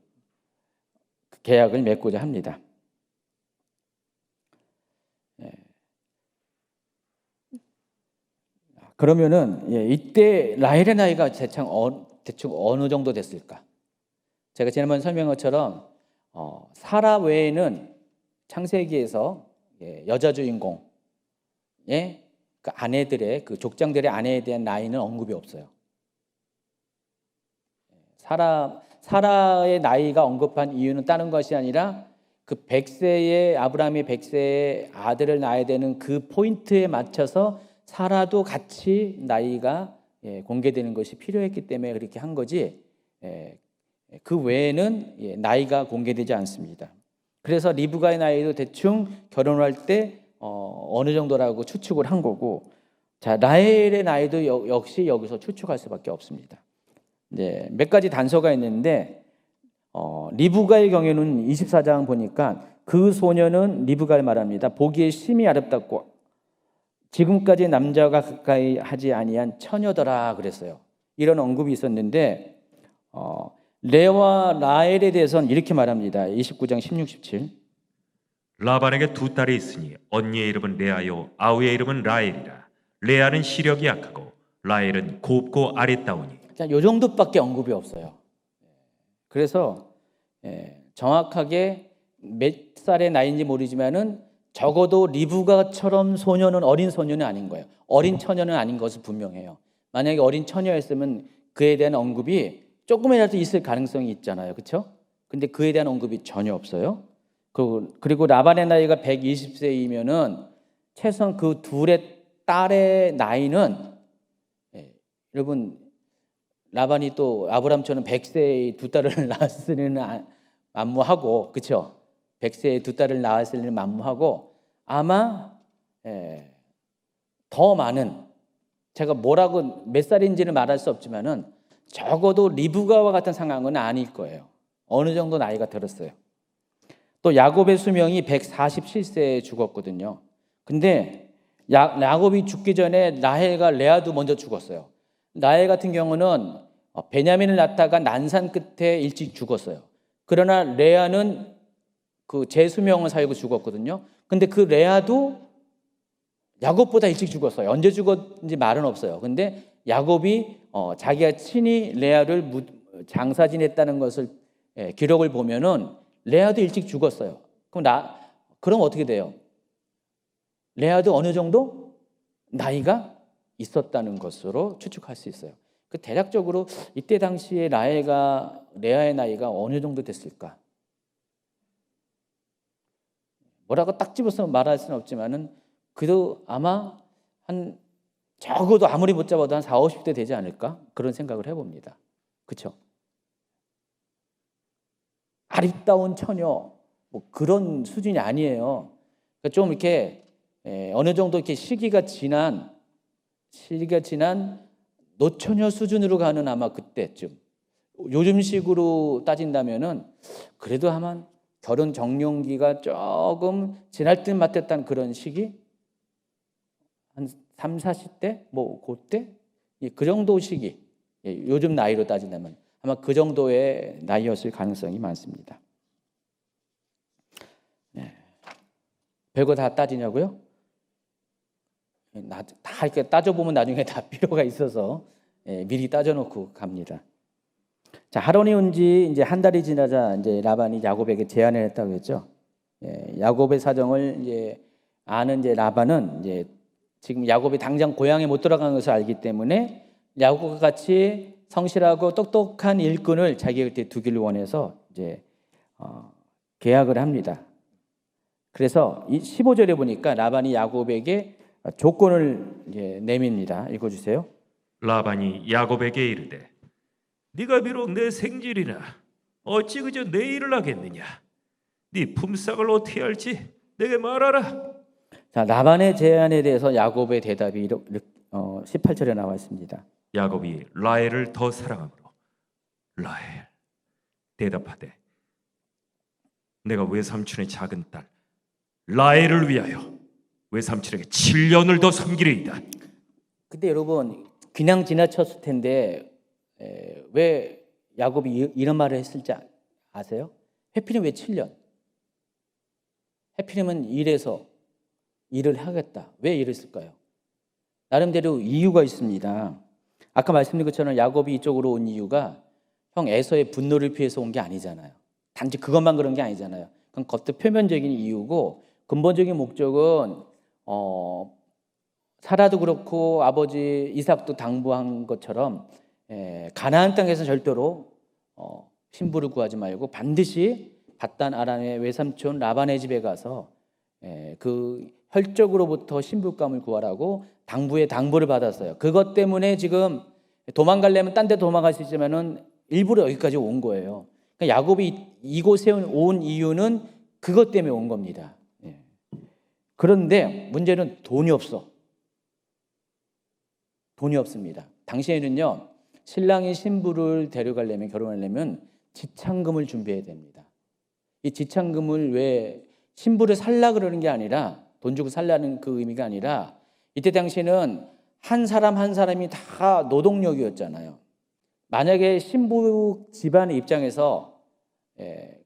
계약을 맺고자 합니다. 그러면은 이때 라헬의 나이가 대충 어느 정도 됐을까? 제가 지난번 설명한 것처럼 사라 외에는 창세기에서 여자 주인공의 그 아내들의 그 족장들의 아내에 대한 나이는 언급이 없어요. 사라의 나이가 언급한 이유는 다른 것이 아니라 그 100세의 아브라함이 100세의 아들을 낳아야 되는 그 포인트에 맞춰서 사라도 같이 나이가 공개되는 것이 필요했기 때문에 그렇게 한 거지, 그 외에는 나이가 공개되지 않습니다. 그래서 리브가의 나이도 대충 결혼할 때 어느 정도라고 추측을 한 거고, 자, 라헬의 나이도 역시 여기서 추측할 수밖에 없습니다. 몇 가지 단서가 있는데 리브가의 경우에는 24장 보니까 그 소녀는 리브가를 말합니다. 보기에 심히 아름답고 지금까지 남자가 가까이 하지 아니한 처녀더라 그랬어요. 이런 언급이 있었는데 레와 라헬에 대해서는 이렇게 말합니다. 29장 16, 17. 라반에게 두 딸이 있으니 언니의 이름은 레아요 아우의 이름은 라헬이라. 레아는 시력이 약하고 라헬은 곱고 아리따우니. 요 정도밖에 언급이 없어요. 그래서 정확하게 몇 살의 나이인지 모르지만은 적어도 리브가처럼 소녀는 어린 소녀는 아닌 거예요. 어린 처녀는 아닌 것은 분명해요. 만약에 어린 처녀였으면 그에 대한 언급이 조금이라도 있을 가능성이 있잖아요. 그렇죠? 근데 그에 대한 언급이 전혀 없어요. 그리고 라반의 나이가 120세이면은 최소한 그 둘의 딸의 나이는, 여러분, 라반이 또 아브람처럼 100세의 두 딸을 낳았으리는 만무하고, 그렇죠? 100세의 두 딸을 낳았으리는 만무하고, 아마 더 많은, 제가 뭐라고 몇 살인지는 말할 수 없지만은 적어도 리브가와 같은 상황은 아닐 거예요. 어느 정도 나이가 들었어요. 또 야곱의 수명이 147세에 죽었거든요. 근데 야곱이 죽기 전에 라헬과 레아도 먼저 죽었어요. 라헬 같은 경우는 베냐민을 낳다가 난산 끝에 일찍 죽었어요. 그러나 레아는 그 제 수명을 살고 죽었거든요. 근데 그 레아도 야곱보다 일찍 죽었어요. 언제 죽었는지 말은 없어요. 근데 야곱이 자기가 친히 레아를 장사지냈다는 것을 기록을 보면은 레아도 일찍 죽었어요. 그럼 어떻게 돼요? 레아도 어느 정도 나이가 있었다는 것으로 추측할 수 있어요. 그 대략적으로 이때 당시에 레아의 나이가 어느 정도 됐을까? 뭐라고 딱 집어서 말할 수는 없지만은 그래도 아마 한 적어도 아무리 못 잡아도 한 40, 50대 되지 않을까? 그런 생각을 해봅니다. 그렇죠? 아리따운 처녀 뭐 그런 수준이 아니에요. 그러니까 좀 이렇게 어느 정도 이렇게 시기가 지난 노처녀 수준으로 가는 아마 그때쯤. 요즘식으로 따진다면은 그래도 아마 결혼 정년기가 조금 지날 듯 말듯한 그런 시기, 한 3, 40대 뭐 그때 그 정도 시기, 요즘 나이로 따진다면 아마 그 정도의 나이였을 가능성이 많습니다. 별거 다 따지냐고요? 다 이렇게 따져보면 나중에 다 필요가 있어서 미리 따져놓고 갑니다. 자, 하론이 온 지 이제 한 달이 지나자 이제 라반이 야곱에게 제안을 했다고 했죠. 야곱의 사정을 이제 아는 이제 라반은 이제 지금 야곱이 당장 고향에 못 돌아가는 것을 알기 때문에 야곱과 같이 성실하고 똑똑한 일꾼을 자기 곁에 두기를 원해서 이제 계약을 합니다. 그래서 15절에 보니까 라반이 야곱에게 조건을 이제 내밉니다. 읽어주세요. 라반이 야곱에게 이르되 네가 비록 내 생질이나 어찌 그저 내 일을 하겠느냐. 네 품삯을 어떻게 할지 내게 말하라. 자, 라반의 제안에 대해서 야곱의 대답이 18절에 나와 있습니다. 야곱이 라헬을 더 사랑함으로 라헬 대답하되 내가 외삼촌의 작은 딸 라헬을 위하여 외삼촌에게 7년을 더 섬기리이다. 근데 여러분 그냥 지나쳤을 텐데 왜 야곱이 이런 말을 했을지 아세요? 해필이면 왜 7년? 해필이면 일해서 일을 하겠다. 왜 이랬을까요? 나름대로 이유가 있습니다. 아까 말씀드린 것처럼 야곱이 이쪽으로 온 이유가 형 에서의 분노를 피해서 온 게 아니잖아요. 단지 그것만 그런 게 아니잖아요. 그건 겉의 표면적인 이유고 근본적인 목적은 사라도 그렇고 아버지 이삭도 당부한 것처럼 가나안 땅에서 절대로 신부를 구하지 말고 반드시 밧단 아람의 외삼촌 라반의 집에 가서 그 혈족으로부터 신부감을 구하라고 당부를 받았어요. 그것 때문에 지금 도망가려면 딴 데 도망갈 수 있지만은 일부러 여기까지 온 거예요. 그러니까 야곱이 이곳에 온 이유는 그것 때문에 온 겁니다. 그런데 문제는 돈이 없어. 돈이 없습니다. 당시에는요, 신랑이 신부를 데려가려면 결혼하려면 지참금을 준비해야 됩니다. 이 지참금을 왜 신부를 살라 그러는 게 아니라 돈 주고 살라는 그 의미가 아니라 이때 당시에는 한 사람 한 사람이 다 노동력이었잖아요. 만약에 신부 집안의 입장에서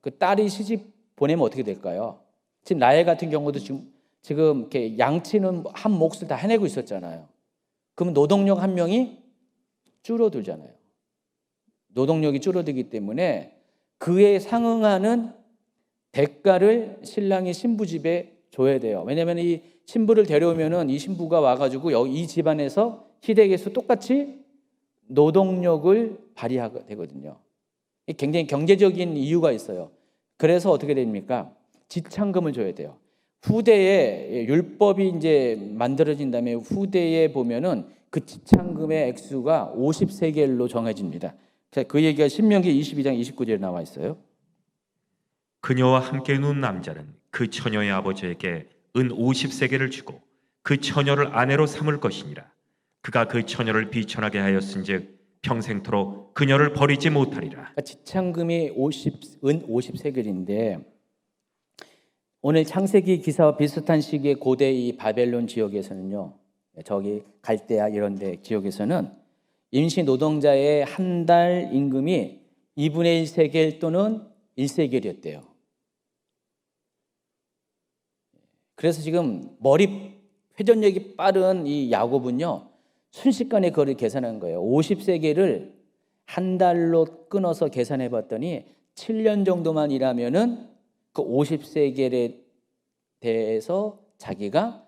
그 딸이 시집 보내면 어떻게 될까요? 지금 라헬 같은 경우도 지금 이렇게 양치는 한 몫을 다 해내고 있었잖아요. 그럼 노동력 한 명이 줄어들잖아요. 노동력이 줄어들기 때문에 그에 상응하는 대가를 신랑이 신부 집에 줘야 돼요. 왜냐하면 이 신부를 데려오면은 이 신부가 와가지고 이 집안에서 시댁에서 똑같이 노동력을 발휘하게 되거든요. 굉장히 경제적인 이유가 있어요. 그래서 어떻게 됩니까? 지참금을 줘야 돼요. 후대에 율법이 이제 만들어진 다음에 후대에 보면은 그 지참금의 액수가 50세겔로 정해집니다. 그 얘기가 신명기 22장 29절에 나와 있어요. 그녀와 함께 누운 남자는 그 처녀의 아버지에게 은 50세겔을 주고 그 처녀를 아내로 삼을 것이니라. 그가 그 처녀를 비천하게 하였은즉 평생토록 그녀를 버리지 못하리라. 그러니까 지참금이 은 50세겔인데 오늘 창세기 기사와 비슷한 시기의 고대 이 바벨론 지역에서는요, 저기 갈대아 이런 데 지역에서는 임시 노동자의 한 달 임금이 2분의 1세겔 또는 1세겔이었대요. 그래서 지금 회전력이 빠른 이 야곱은요, 순식간에 그걸 계산한 거예요. 50세겔을 한 달로 끊어서 계산해 봤더니 7년 정도만 일하면은 그 50세겔에 대해서 자기가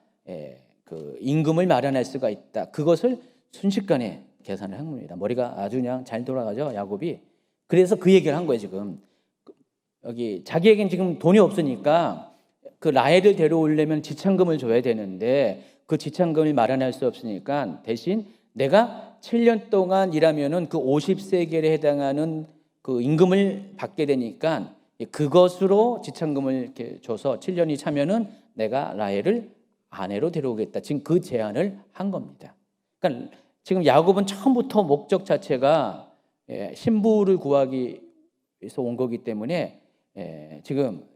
그 임금을 마련할 수가 있다. 그것을 순식간에 계산을 한 겁니다. 머리가 아주 그냥 잘 돌아가죠, 야곱이. 그래서 그 얘기를 한 거예요, 지금. 여기 자기에겐 지금 돈이 없으니까 그 라헬을 데려오려면 지참금을 줘야 되는데 그 지참금을 마련할 수 없으니까 대신 내가 7년 동안 일하면은 그 50세겔에 해당하는 그 임금을 받게 되니까 그것으로 지참금을 이렇게 줘서 7년이 차면은 내가 라헬을 아내로 데려오겠다. 지금 그 제안을 한 겁니다. 그러니까 지금 야곱은 처음부터 목적 자체가 신부를 구하기 위해서 온 거기 때문에 지금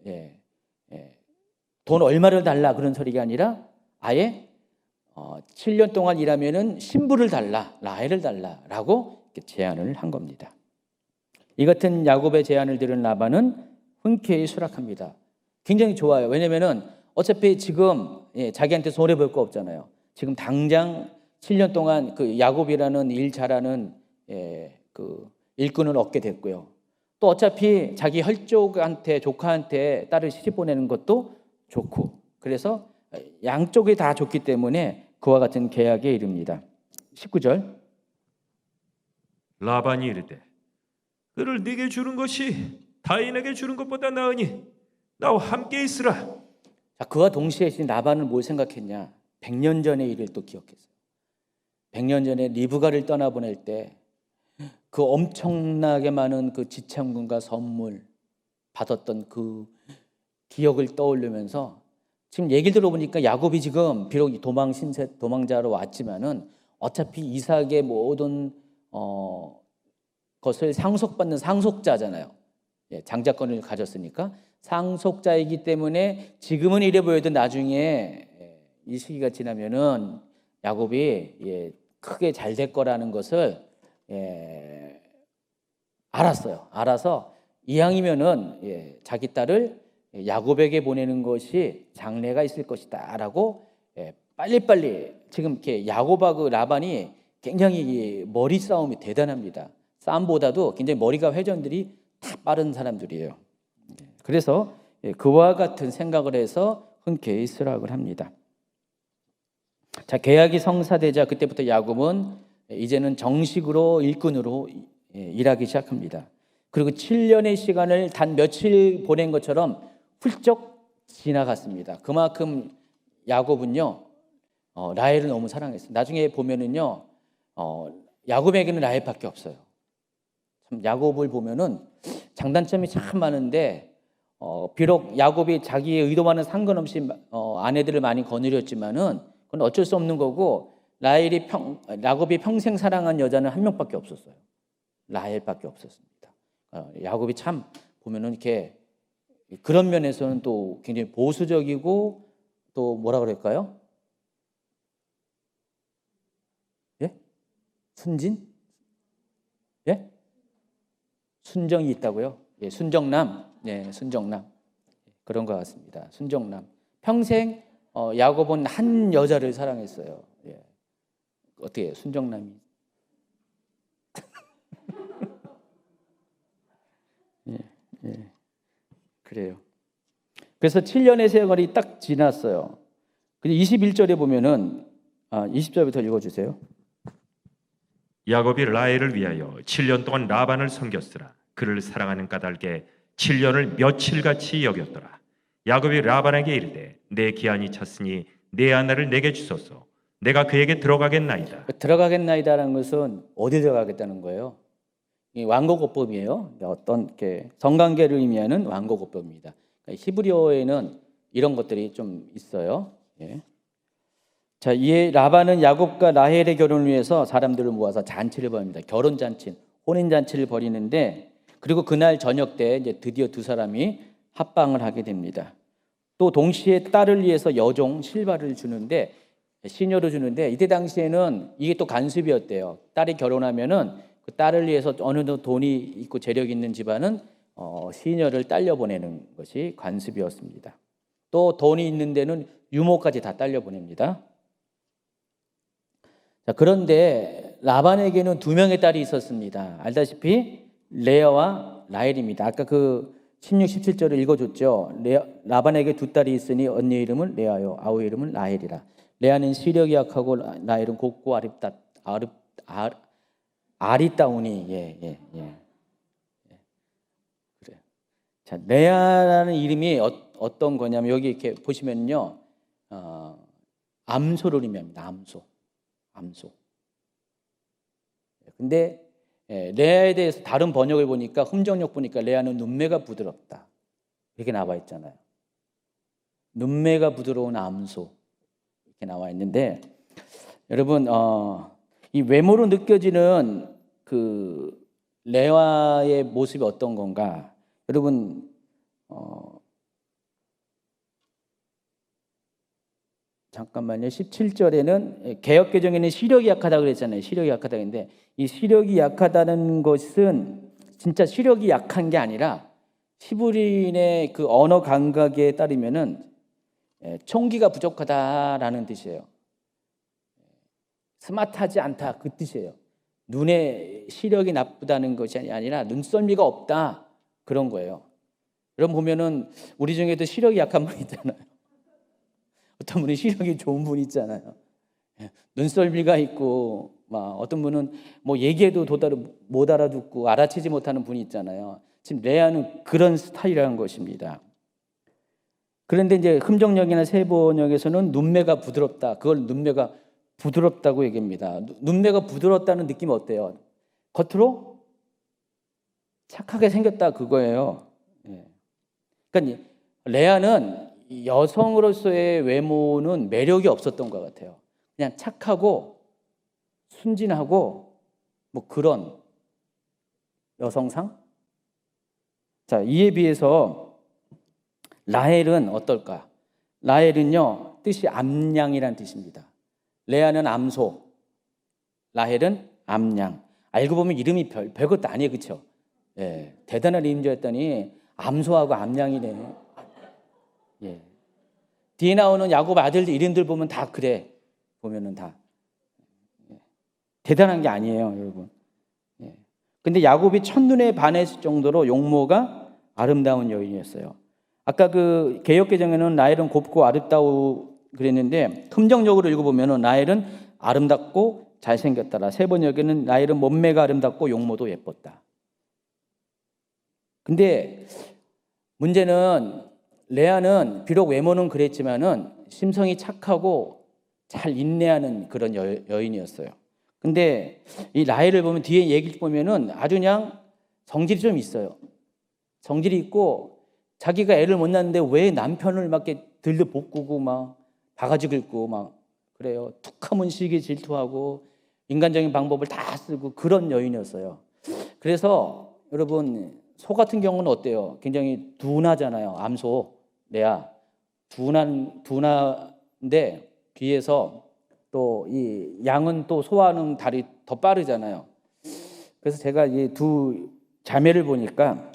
돈 얼마를 달라 그런 소리가 아니라 아예 7년 동안 일하면은 신부를 달라, 라헬을 달라라고 제안을 한 겁니다. 이 같은 야곱의 제안을 들은 라반은 흔쾌히 수락합니다. 굉장히 좋아요. 왜냐면은 어차피 지금 자기한테 손해 볼 거 없잖아요. 지금 당장 7년 동안 그 야곱이라는 일 잘하는 그 일꾼을 얻게 됐고요. 또 어차피 자기 혈족한테 조카한테 딸을 시집 보내는 것도 좋고, 그래서 양쪽이 다 좋기 때문에 그와 같은 계약에 이릅니다. 19절. 라반이 이르되 그를 네게 주는 것이 타인에게 주는 것보다 나으니 나와 함께 있으라. 자, 그와 동시에 라반은 뭘 생각했냐? 100년 전의 일을 또 기억했어요. 100년 전에 리브가를 떠나보낼 때 그 엄청나게 많은 그 지참금과 선물 받았던 그 기억을 떠올리면서 지금 얘기를 들어보니까 야곱이 지금 비록 도망자로 왔지만은 어차피 이삭의 모든 것을 상속받는 상속자잖아요. 예, 장자권을 가졌으니까 상속자이기 때문에 지금은 이래 보여도 나중에 이 시기가 지나면은 야곱이 크게 잘 될 거라는 것을 알았어요. 알아서 이왕이면은 자기 딸을 야곱에게 보내는 것이 장래가 있을 것이다라고 빨리빨리 지금 이렇게 야곱하고 라반이 굉장히 머리 싸움이 대단합니다. 싸움보다도 굉장히 머리가 회전들이 다 빠른 사람들이에요. 그래서 그와 같은 생각을 해서 흔쾌히 수락을 합니다. 자, 계약이 성사되자 그때부터 야곱은 이제는 정식으로 일꾼으로 일하기 시작합니다. 그리고 7년의 시간을 단 며칠 보낸 것처럼 훌쩍 지나갔습니다. 그만큼 야곱은요 라헬을 너무 사랑했어요. 나중에 보면은요 야곱에게는 라헬밖에 없어요. 참 야곱을 보면은 장단점이 참 많은데 비록 야곱이 자기의 의도와는 상관없이 아내들을 많이 거느렸지만은 그건 어쩔 수 없는 거고 야곱이 평생 사랑한 여자는 한 명밖에 없었어요. 라헬밖에 없었습니다. 야곱이 참 보면은 이렇게 그런 면에서는 또 굉장히 보수적이고 또 뭐라 그럴까요? 예? 순진? 예? 순정이 있다고요? 예, 순정남. 네, 순정남. 그런 것 같습니다. 순정남. 평생 야곱은 한 여자를 사랑했어요. 예. 어떻게 해요? 순정남이? 예, 예. 그래요. 그래서 7년의 세월이 딱 지났어요. 근데 21절에 보면은 20절부터 읽어주세요. 야곱이 라헬을 위하여 7년 동안 라반을 섬겼으나 그를 사랑하는 까닭에 7년을 며칠같이 여겼더라. 야곱이 라반에게 이르되 내 기한이 찼으니 내 아내를 내게 주소서. 내가 그에게 들어가겠나이다. 들어가겠나이다라는 것은 어디 들어가겠다는 거예요? 이 완고고법이에요. 어떤 이렇게 성관계를 의미하는 완고고법입니다. 그러니까 히브리어에는 이런 것들이 좀 있어요. 예. 자, 이에 라반은 야곱과 라헬의 결혼을 위해서 사람들을 모아서 잔치를 벌입니다. 결혼 잔치, 혼인 잔치를 벌이는데 그리고 그날 저녁 때 이제 드디어 두 사람이 합방을 하게 됩니다. 또 동시에 딸을 위해서 여종 실바를 주는데 시녀로 주는데 이때 당시에는 이게 또 간습이었대요. 딸이 결혼하면은 그 딸을 위해서 어느 정도 돈이 있고 재력이 있는 집안은 시녀를 딸려 보내는 것이 관습이었습니다. 또 돈이 있는 데는 유모까지 다 딸려 보냅니다. 자, 그런데 라반에게는 두 명의 딸이 있었습니다. 알다시피 레아와 라헬입니다. 아까 그 16, 17절을 읽어줬죠. 라반에게 두 딸이 있으니 언니의 이름은 레아요 아우의 이름은 라헬이라. 레아는 시력이 약하고 라헬은 곱고 아리따우니 그래. 자, 레아라는 이름이 어떤 거냐면 여기 이렇게 보시면요, 암소를 의미합니다. 암소. 근데 레아에 대해서 다른 번역을 보니까 흠정역 보니까 레아는 눈매가 부드럽다 이렇게 나와 있잖아요. 눈매가 부드러운 암소 이렇게 나와 있는데 여러분 이 외모로 느껴지는 그 레아의 모습이 어떤 건가? 여러분 잠깐만요. 17절에는 개역개정에는 시력이 약하다고 그랬잖아요. 시력이 약하다고 했는데 이 시력이 약하다는 것은 진짜 시력이 약한 게 아니라 히브리인의 그 언어 감각에 따르면은 총기가 부족하다라는 뜻이에요. 스마트하지 않다 그 뜻이에요. 눈의 시력이 나쁘다는 것이 아니라 눈썰미가 없다 그런 거예요. 여러분 보면은 우리 중에도 시력이 약한 분 있잖아요. 어떤 분은 시력이 좋은 분 있잖아요. 눈썰미가 있고 막 어떤 분은 뭐 얘기해도 못 알아듣고 알아채지 못하는 분이 있잖아요. 지금 레아는 그런 스타일이라는 것입니다. 그런데 이제 흠정역이나 세번역에서는 눈매가 부드럽다. 그걸 눈매가 부드럽다고 얘기합니다. 눈매가 부드럽다는 느낌이 어때요? 겉으로 착하게 생겼다 그거예요. 그러니까 레아는 여성으로서의 외모는 매력이 없었던 것 같아요. 그냥 착하고 순진하고 뭐 그런 여성상? 자, 이에 비해서 라헬은 어떨까? 라헬은요, 뜻이 암양이라는 뜻입니다. 레아는 암소, 라헬은 암양. 알고 보면 이름이 별것도 아니에요, 그렇죠? 예, 대단한 이름인 줄 알았더니 암소하고 암양이네. 예. 뒤에 나오는 야곱 아들들 이름들 보면 다 그래. 보면은 다 대단한 게 아니에요, 여러분. 예. 근데 야곱이 첫눈에 반했을 정도로 용모가 아름다운 여인이었어요. 아까 그 개역개정에는 라헬은 곱고 아름다워 그랬는데 함정적으로 읽어보면은 라헬은 아름답고 잘생겼다라. 세 번역에는 라헬은 몸매가 아름답고 용모도 예뻤다. 근데 문제는 레아는 비록 외모는 그랬지만은 심성이 착하고 잘 인내하는 그런 여인이었어요. 근데 이 라헬을 보면 뒤에 얘기를 보면은 아주 그냥 성질이 좀 있어요. 성질이 있고 자기가 애를 못 낳는데 왜 남편을 막 이렇게 들들 볶고 막 바가지 긁고 막 그래요. 툭하면 시기 질투하고 인간적인 방법을 다 쓰고 그런 여인이었어요. 그래서 여러분 소 같은 경우는 어때요? 굉장히 둔하잖아요. 암소, 레아 둔한데 뒤에서 또 이 양은 또 소와는 달이 더 빠르잖아요. 그래서 제가 이 두 자매를 보니까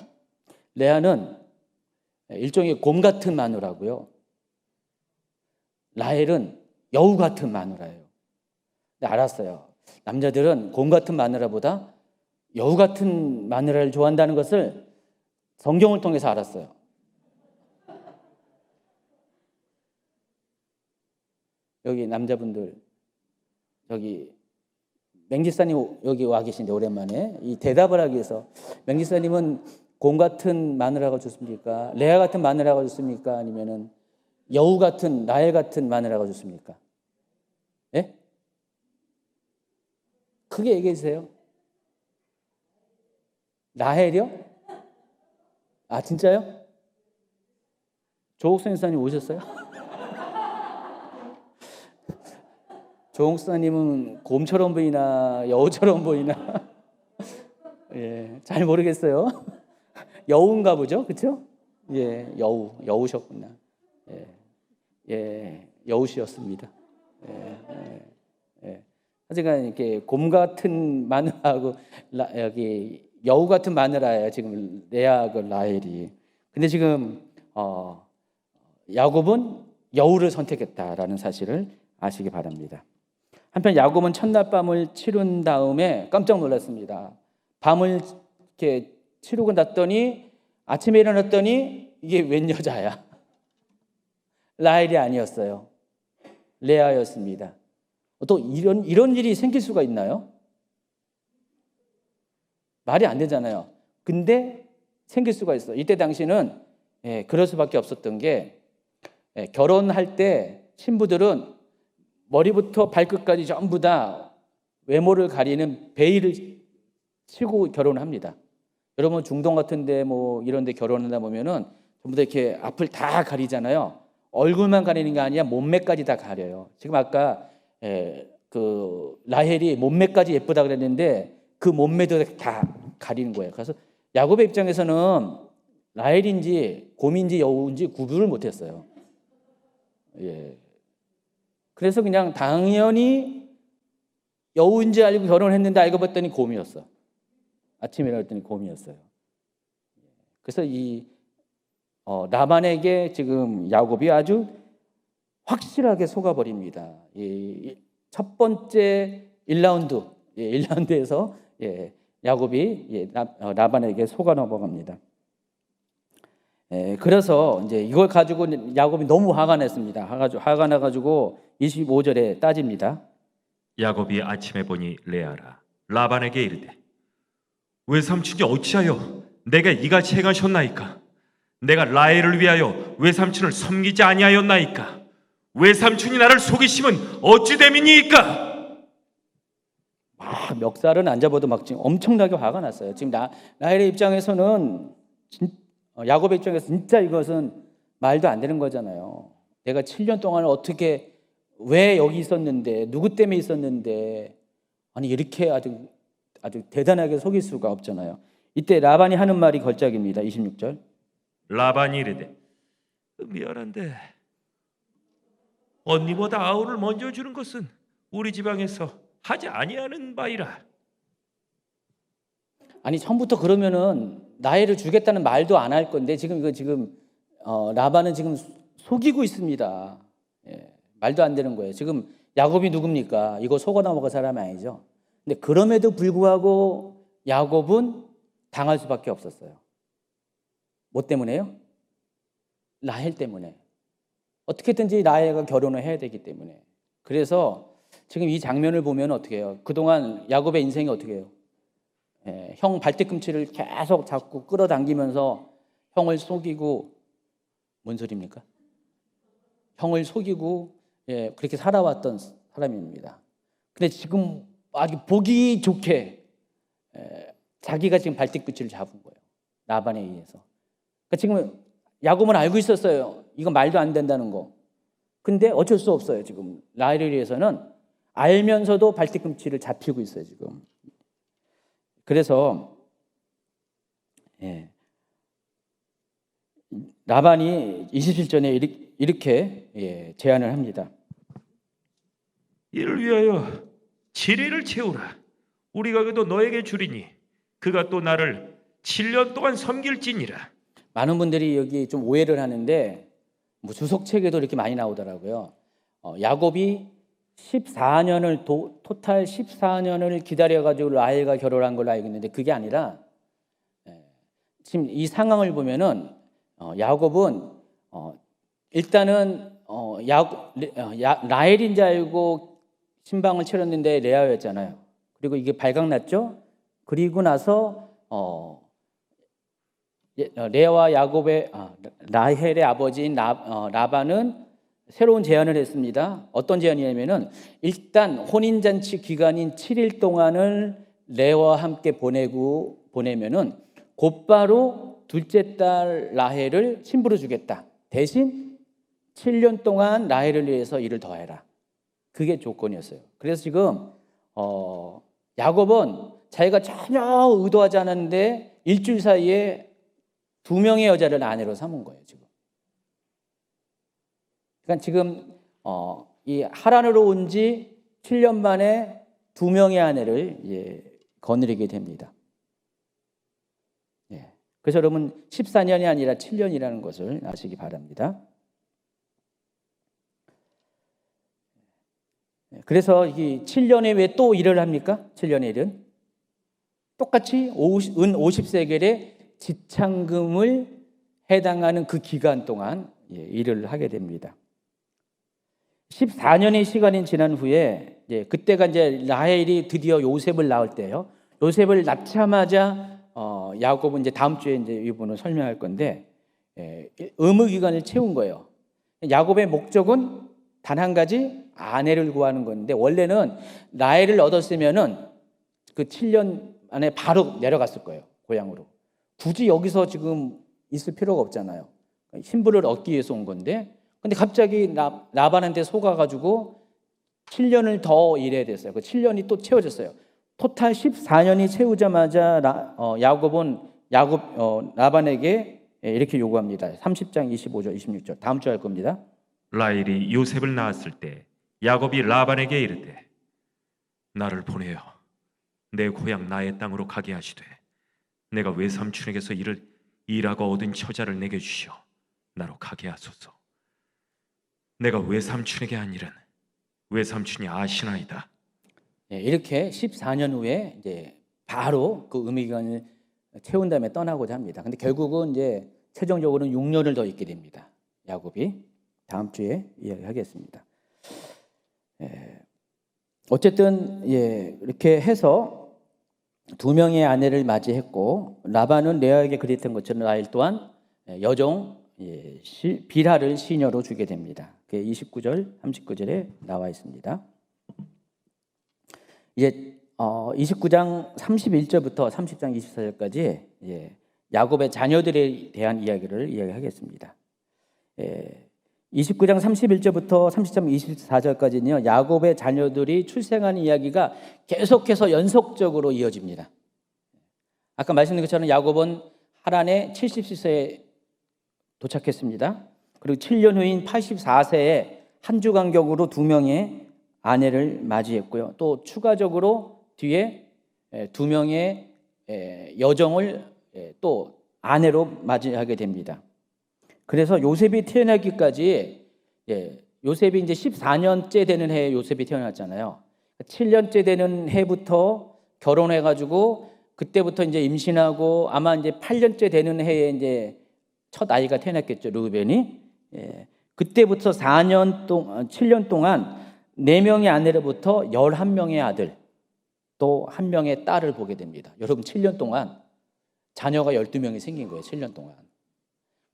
레아는 일종의 곰 같은 마누라고요. 라헬은 여우 같은 마누라예요. 근데 알았어요. 남자들은 곰 같은 마누라보다 여우 같은 마누라를 좋아한다는 것을 성경을 통해서 알았어요. 여기 남자분들, 여기 맹지사님 여기 와 계신데 오랜만에 이 대답을 하기 위해서 맹지사님은 곰 같은 마누라가 좋습니까? 레아 같은 마누라가 좋습니까? 아니면은 여우 같은 라헬 같은 마누라가 좋습니까? 예? 크게 얘기해 주세요. 라헬이요? 아 진짜요? 조옥선 선생님 오셨어요? 조옥선님은 곰처럼 보이나 여우처럼 보이나 예, 잘 모르겠어요. 여우인가 보죠, 그렇죠? 예, 여우셨구나. 예, 예, 여우씨였습니다. 예, 예, 예. 하여간 이렇게 곰 같은 마누라하고 여기 여우 같은 마누라예요. 지금 레아하고 라헬이. 근데 지금 야곱은 여우를 선택했다라는 사실을 아시기 바랍니다. 한편 야곱은 첫날 밤을 치룬 다음에 깜짝 놀랐습니다. 밤을 이렇게 치르고 났더니 아침에 일어났더니 이게 웬 여자야? 라헬이 아니었어요. 레아였습니다. 또 이런 일이 생길 수가 있나요? 말이 안 되잖아요. 근데 생길 수가 있어. 이때 당시는 그럴 수밖에 없었던 게 결혼할 때 신부들은 머리부터 발끝까지 전부 다 외모를 가리는 베일을 치고 결혼을 합니다. 여러분 중동 같은데 뭐 이런데 결혼하다 보면은 전부 다 이렇게 앞을 다 가리잖아요. 얼굴만 가리는 게 아니라 몸매까지 다 가려요. 지금 아까 그 라헬이 몸매까지 예쁘다 그랬는데 그 몸매도 다 가리는 거예요. 그래서 야곱의 입장에서는 라헬인지 곰인지 여우인지 구분을 못했어요. 예. 그래서 그냥 당연히 여우인지 알고 결혼했는데 알고 봤더니 곰이었어. 아침에 일어났더니 곰이었어요. 그래서 이 라반에게 지금 야곱이 아주 확실하게 속아버립니다. 첫 번째 1라운드, 1라운드에서 야곱이 라반에게 속아 넘어갑니다. 그래서 이제 이걸 가지고 야곱이 너무 화가 났습니다. 화가 나가지고 25절에 따집니다. 야곱이 아침에 보니 레아라 라반에게 이르되 외삼촌이 어찌하여 내가 이같이 행하셨나이까? 내가 라헬을 위하여 외삼촌을 섬기지 아니하였나이까? 외삼촌이 나를 속이심은 어찌 됨이니이까? 멱살은 안 잡아도 막 지금 엄청나게 화가 났어요. 지금 라헬의 입장에서는 야곱의 입장에서 진짜 이것은 말도 안 되는 거잖아요. 내가 7년 동안 어떻게 왜 여기 있었는데 누구 때문에 있었는데 아니 이렇게 아주 대단하게 속일 수가 없잖아요. 이때 라반이 하는 말이 걸작입니다. 26절. 라반이 이르되 미안한데 언니보다 아우를 먼저 주는 것은 우리 지방에서 하지 아니하는 바이라. 아니 처음부터 그러면은 나이를 주겠다는 말도 안 할 건데 지금 라반은 지금 속이고 있습니다. 예, 말도 안 되는 거예요. 지금 야곱이 누굽니까? 이거 속아 넘어갈 사람이 아니죠. 근데 그럼에도 불구하고 야곱은 당할 수밖에 없었어요. 뭐 때문에요? 라헬 때문에. 어떻게든지 라헬과 결혼을 해야 되기 때문에. 그래서 지금 이 장면을 보면 어떻게 해요? 그동안 야곱의 인생이 어떻게 해요? 형 발뒤꿈치를 계속 잡고 끌어당기면서 형을 속이고, 뭔 소리입니까? 형을 속이고 그렇게 살아왔던 사람입니다. 근데 지금 아주 보기 좋게 자기가 지금 발뒤꿈치를 잡은 거예요. 라반에 의해서. 그러니까 지금 야곱은 알고 있었어요. 이건 말도 안 된다는 거. 근데 어쩔 수 없어요. 지금 라헬을 위해서는 알면서도 발뒤꿈치를 잡히고 있어요. 지금. 그래서 라반이 27절에 이렇게 제안을 합니다. 이를 위하여 7일을 채우라. 우리가 그도 너에게 주리니 그가 또 나를 7년 동안 섬길지니라. 많은 분들이 여기 좀 오해를 하는데 뭐 주석책에도 이렇게 많이 나오더라고요. 야곱이 14년을 토탈 14년을 기다려가지고 라헬과 결혼한 걸로 알고 있는데 그게 아니라 지금 이 상황을 보면은 야곱은 일단은 라헬인 줄 알고 신방을 치렀는데 레아였잖아요. 그리고 이게 발각났죠. 그리고 나서 레아와 라헬의 아버지인 라반은 새로운 제안을 했습니다. 어떤 제안이냐면은 일단 혼인잔치 기간인 7일 동안을 레아와 함께 보내면은 곧바로 둘째 딸 라헬을 신부로 주겠다. 대신 7년 동안 라헬을 위해서 일을 더 해라. 그게 조건이었어요. 그래서 지금 야곱은 자기가 전혀 의도하지 않았는데 일주일 사이에 2명의 여자를 아내로 삼은 거예요. 그러니까 지금 이 하란으로 온 지 7년 만에 2명의 아내를 거느리게 됩니다. 그래서 여러분 14년이 아니라 7년이라는 것을 아시기 바랍니다. 그래서 이 7년에 왜 또 일을 합니까? 7년의 일은 똑같이 은 50세겔의 지참금을 해당하는 그 기간 동안 일을 하게 됩니다. 14년의 시간이 지난 후에 그때가 이제 라헬이 드디어 요셉을 낳을 때예요. 요셉을 낳자마자 야곱은 이제 다음 주에 이제 이 부분을 설명할 건데 의무 기간을 채운 거예요. 야곱의 목적은 단 한 가지 아내를 구하는 건데 원래는 라헬을 얻었으면은 그 7년 안에 바로 내려갔을 거예요. 고향으로. 굳이 여기서 지금 있을 필요가 없잖아요. 신부를 얻기 위해서 온 건데 근데 갑자기 라반한테 속아가지고 7년을 더 일해야 됐어요. 그 7년이 또 채워졌어요. 토탈 14년이 채우자마자 야곱은 라반에게 이렇게 요구합니다. 30장 25절 26절 다음 주 할 겁니다. 라헬이 요셉을 낳았을 때 야곱이 라반에게 이르되 나를 보내어 내 고향 나의 땅으로 가게 하시되 내가 외삼촌에게서 일하고 얻은 처자를 내게 주시어 나로 가게 하소서. 내가 외삼촌에게 한 일은 외삼촌이 아시나이다. 이렇게 14년 후에 이제 바로 그 의무기간을 채운 다음에 떠나고자 합니다. 근데 결국은 이제 최종적으로는 6년을 더 있게 됩니다. 야곱이 다음 주에 이야기하겠습니다. 어쨌든 이렇게 해서 2명의 아내를 맞이했고 라반은 레아에게 그랬던 것처럼 라헬 또한 여종 빌하를 시녀로 주게 됩니다. 그게 29절, 39절에 나와 있습니다. 이제 29장 31절부터 30장 24절까지 야곱의 자녀들에 대한 이야기를 이야기하겠습니다. 29장 31절부터 30장 24절까지는요. 야곱의 자녀들이 출생하는 이야기가 계속해서 연속적으로 이어집니다. 아까 말씀드린 것처럼 야곱은 하란에 70세에 도착했습니다. 그리고 7년 후인 84세에 한 주 간격으로 2명의 아내를 맞이했고요. 또 추가적으로 뒤에 2명의 여종을 또 아내로 맞이하게 됩니다. 그래서 요셉이 태어나기까지 요셉이 이제 14년째 되는 해에 요셉이 태어났잖아요. 7년째 되는 해부터 결혼해가지고 그때부터 이제 임신하고 아마 이제 8년째 되는 해에 이제 첫 아이가 태어났겠죠, 르우벤이. 그때부터 7년 동안 4명의 아내로부터 11명의 아들, 또 1명의 딸을 보게 됩니다. 여러분 7년 동안 자녀가 12명이 생긴 거예요. 7년 동안.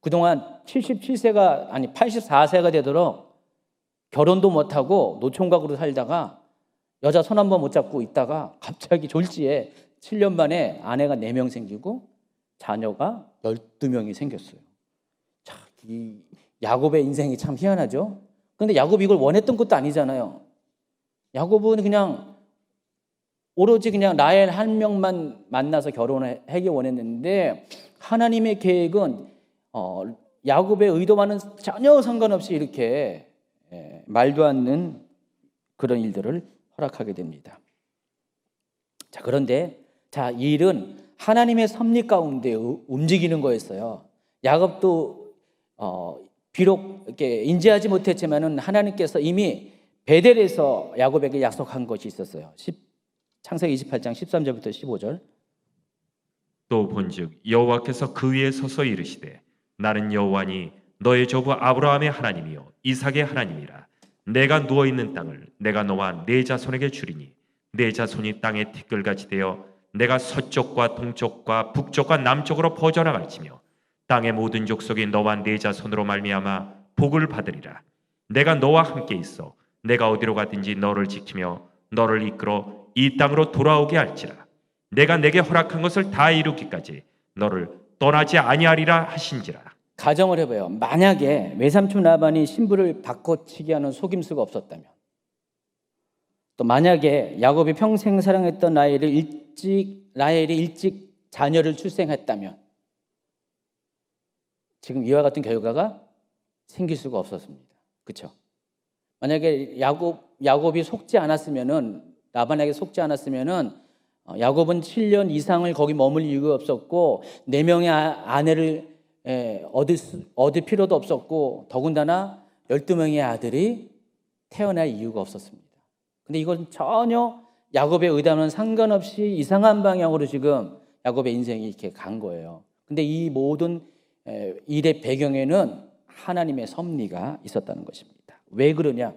그동안 84세가 되도록 결혼도 못하고 노총각으로 살다가 여자 손 한 번 못 잡고 있다가 갑자기 졸지에 7년 만에 아내가 4명 생기고 자녀가 12명이 생겼어요. 자, 이 야곱의 인생이 참 희한하죠. 그런데 야곱이 이걸 원했던 것도 아니잖아요. 야곱은 그냥 오로지 그냥 라헬 한 명만 만나서 결혼하기 원했는데 하나님의 계획은 야곱의 의도와는 전혀 상관없이 이렇게 말도 않는 그런 일들을 허락하게 됩니다. 자, 그런데 이 일은 하나님의 섭리 가운데 움직이는 거였어요. 야곱도 비록 이렇게 인지하지 못했지만은 하나님께서 이미 베델에서 야곱에게 약속한 것이 있었어요. 창세기 28장 13절부터 15절. 또 본즉 여호와께서 그 위에 서서 이르시되 나는 여호와니 너의 조부 아브라함의 하나님이요 이삭의 하나님이라. 내가 누워 있는 땅을 내가 너와 네 자손에게 주리니 네 자손이 땅의 티끌같이 되어 내가 서쪽과 동쪽과 북쪽과 남쪽으로 퍼져나갈지며 땅의 모든 족속이 너와 네 자손으로 말미암아 복을 받으리라. 내가 너와 함께 있어 내가 어디로 가든지 너를 지키며 너를 이끌어 이 땅으로 돌아오게 할지라. 내가 내게 허락한 것을 다 이루기까지 너를 떠나지 아니하리라 하신지라. 가정을 해봐요. 만약에 외삼촌 라반이 신부를 바꿔치기 하는 속임수가 없었다면, 또 만약에 야곱이 평생 사랑했던 라헬이 일찍 자녀를 출생했다면 지금 이와 같은 결과가 생길 수가 없었습니다. 그렇죠? 만약에 야곱이 속지 않았으면은, 라반에게 속지 않았으면은 야곱은 7년 이상을 거기 머물 이유가 없었고 4명의 아내를 얻을 필요도 없었고 더군다나 12명의 아들이 태어날 이유가 없었습니다. 근데 이건 전혀 야곱의 의도와는 상관없이 이상한 방향으로 지금 야곱의 인생이 이렇게 간 거예요. 근데 이 모든 일의 배경에는 하나님의 섭리가 있었다는 것입니다. 왜 그러냐?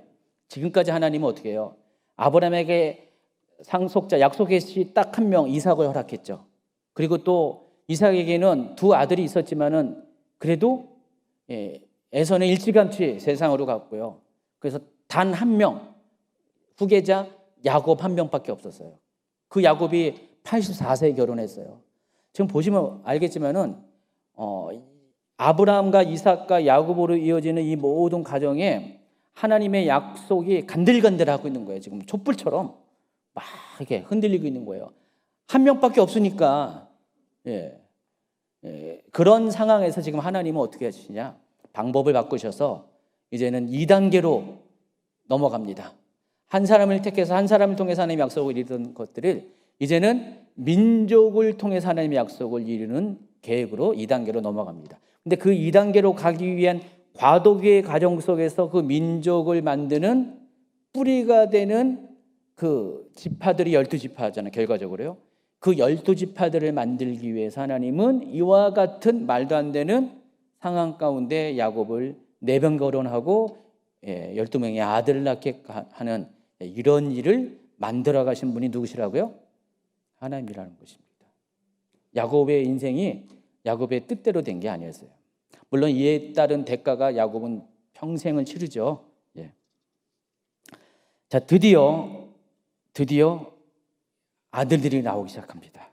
지금까지 하나님은 어떻게 해요? 아브라함에게 상속자 약속의 씨 딱 1명 이삭을 허락했죠. 그리고 또 이삭에게는 2 아들이 있었지만은 그래도 에서는 일찌감치 세상으로 갔고요. 그래서 단 1명 후계자 야곱 1명밖에 없었어요. 그 야곱이 84세에 결혼했어요. 지금 보시면 알겠지만은 아브라함과 이삭과 야곱으로 이어지는 이 모든 가정에 하나님의 약속이 간들간들하고 있는 거예요. 지금 촛불처럼 막 이렇게 흔들리고 있는 거예요. 1명밖에 없으니까 그런 상황에서 지금 하나님은 어떻게 하시냐? 방법을 바꾸셔서 이제는 2단계로 넘어갑니다. 한 사람을 택해서 한 사람을 통해서 하나님의 약속을 이루던 것들을 이제는 민족을 통해서 하나님의 약속을 이루는 계획으로 2단계로 넘어갑니다. 근데 그 2단계로 가기 위한 과도기의 과정 속에서 그 민족을 만드는 뿌리가 되는 그 지파들이 12지파잖아요. 결과적으로요. 그 12지파들을 만들기 위해서 하나님은 이와 같은 말도 안 되는 상황 가운데 야곱을 4번 결혼하고 12명의 아들을 낳게 하는 이런 일을 만들어 가신 분이 누구시라고요? 하나님이라는 것입니다. 야곱의 인생이 야곱의 뜻대로 된 게 아니었어요. 물론 이에 따른 대가가 야곱은 평생을 치르죠. 자, 드디어 아들들이 나오기 시작합니다.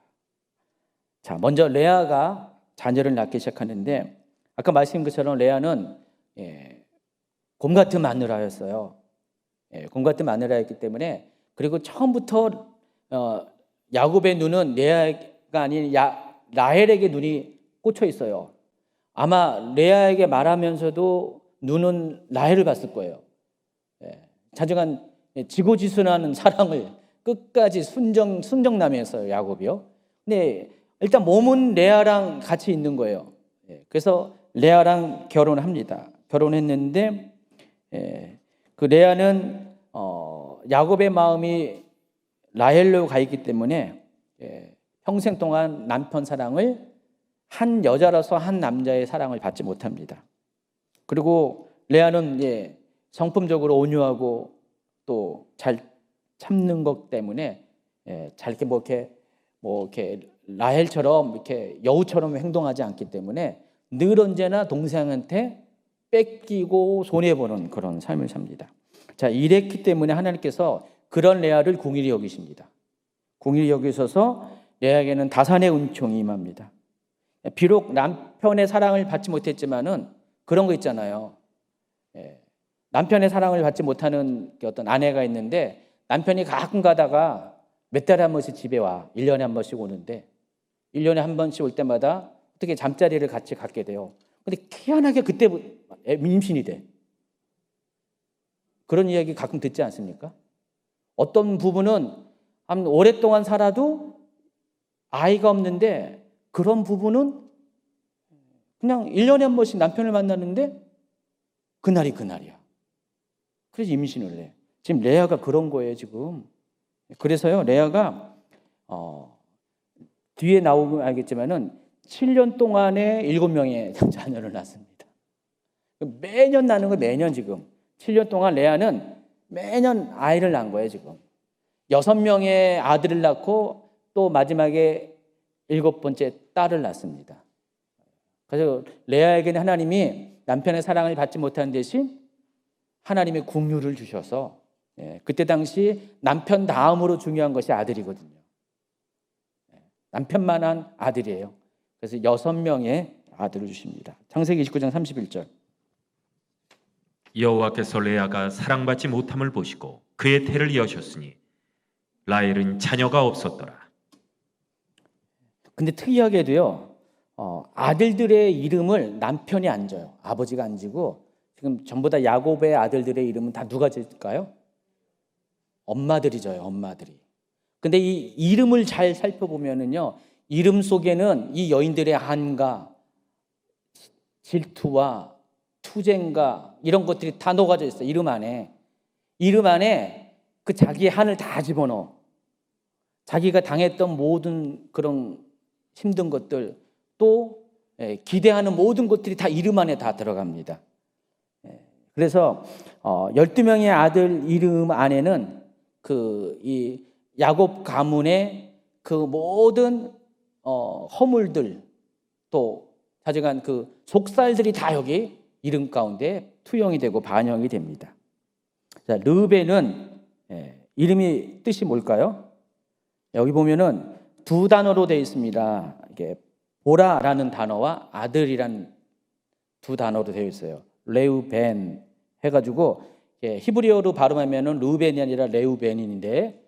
자, 먼저 레아가 자녀를 낳기 시작하는데 아까 말씀드린 것처럼 레아는 곰 같은 마누라였어요. 곰 같은 마누라였기 때문에, 그리고 처음부터 야곱의 눈은 레아가 아닌 라헬에게 눈이 꽂혀 있어요. 아마 레아에게 말하면서도 눈은 라헬을 봤을 거예요. 자중한 지고지순하는 사랑을 끝까지 순정남이었어요, 야곱이요. 근데 일단 몸은 레아랑 같이 있는 거예요. 그래서 레아랑 결혼합니다. 결혼했는데 그 레아는 야곱의 마음이 라헬로 가 있기 때문에 평생 동안 남편 사랑을, 한 여자로서 한 남자의 사랑을 받지 못합니다. 그리고 레아는 성품적으로 온유하고 또 잘 참는 것 때문에 잘 이렇게 라헬처럼 이렇게 여우처럼 행동하지 않기 때문에 늘 언제나 동생한테 뺏기고 손해보는 그런 삶을 삽니다. 자, 이랬기 때문에 하나님께서 그런 레아를 공의히 여기십니다. 공의히 여기셔서 레아에게는 다산의 은총이 임합니다. 비록 남편의 사랑을 받지 못했지만은 그런 거 있잖아요. 남편의 사랑을 받지 못하는 어떤 아내가 있는데, 남편이 가끔 가다가 몇 달에 한 번씩 집에 와. 1년에 한 번씩 오는데 1년에 한 번씩 올 때마다 어떻게 잠자리를 같이 갖게 돼요. 근데 희한하게 그때 임신이 돼. 그런 이야기 가끔 듣지 않습니까? 어떤 부부는 한 오랫동안 살아도 아이가 없는데, 그런 부부는 그냥 1년에 한 번씩 남편을 만나는데 그날이 그날이야. 그래서 임신을 해. 지금 레아가 그런 거예요, 지금. 그래서요, 레아가 뒤에 나오면 알겠지만은 7년 동안에 7명의 자녀를 낳습니다. 매년 낳는 거, 매년 지금. 7년 동안 레아는 매년 아이를 낳은 거예요, 지금. 6명의 아들을 낳고 또 마지막에 7번째 딸을 낳습니다. 그래서 레아에게는 하나님이 남편의 사랑을 받지 못한 대신 하나님의 국류를 주셔서, 그때 당시 남편 다음으로 중요한 것이 아들이거든요. 남편만한 아들이에요. 그래서 6명의 아들을 주십니다. 창세기 29장 31절. 여호와께서 레아가 사랑받지 못함을 보시고 그의 태를 여셨으니 라헬은 자녀가 없었더라. 근데 특이하게도요, 아들들의 이름을 남편이 안 져요. 아버지가 안 지고, 지금 전부 다 야곱의 아들들의 이름은 다 누가 질까요? 엄마들이 져요, 엄마들이. 근데 이 이름을 잘 살펴보면은요, 이름 속에는 이 여인들의 한가, 질투와 투쟁과 이런 것들이 다 녹아져 있어요. 이름 안에. 이름 안에 그 자기의 한을 다 집어넣어. 자기가 당했던 모든 그런 힘든 것들, 또 기대하는 모든 것들이 다 이름 안에 다 들어갑니다. 그래서 12명의 아들 이름 안에는 이 야곱 가문의 그 모든 허물들, 또 자정한 그 속살들이 다 여기 이름 가운데 투영이 되고 반영이 됩니다. 자, 르벤은 이름이 뜻이 뭘까요? 여기 보면은 두 단어로 되어 있습니다. 이게 보라라는 단어와 아들이란 두 단어로 되어 있어요. 레우벤 해가지고 히브리어로 발음하면은 르벤이 아니라 레우벤인데,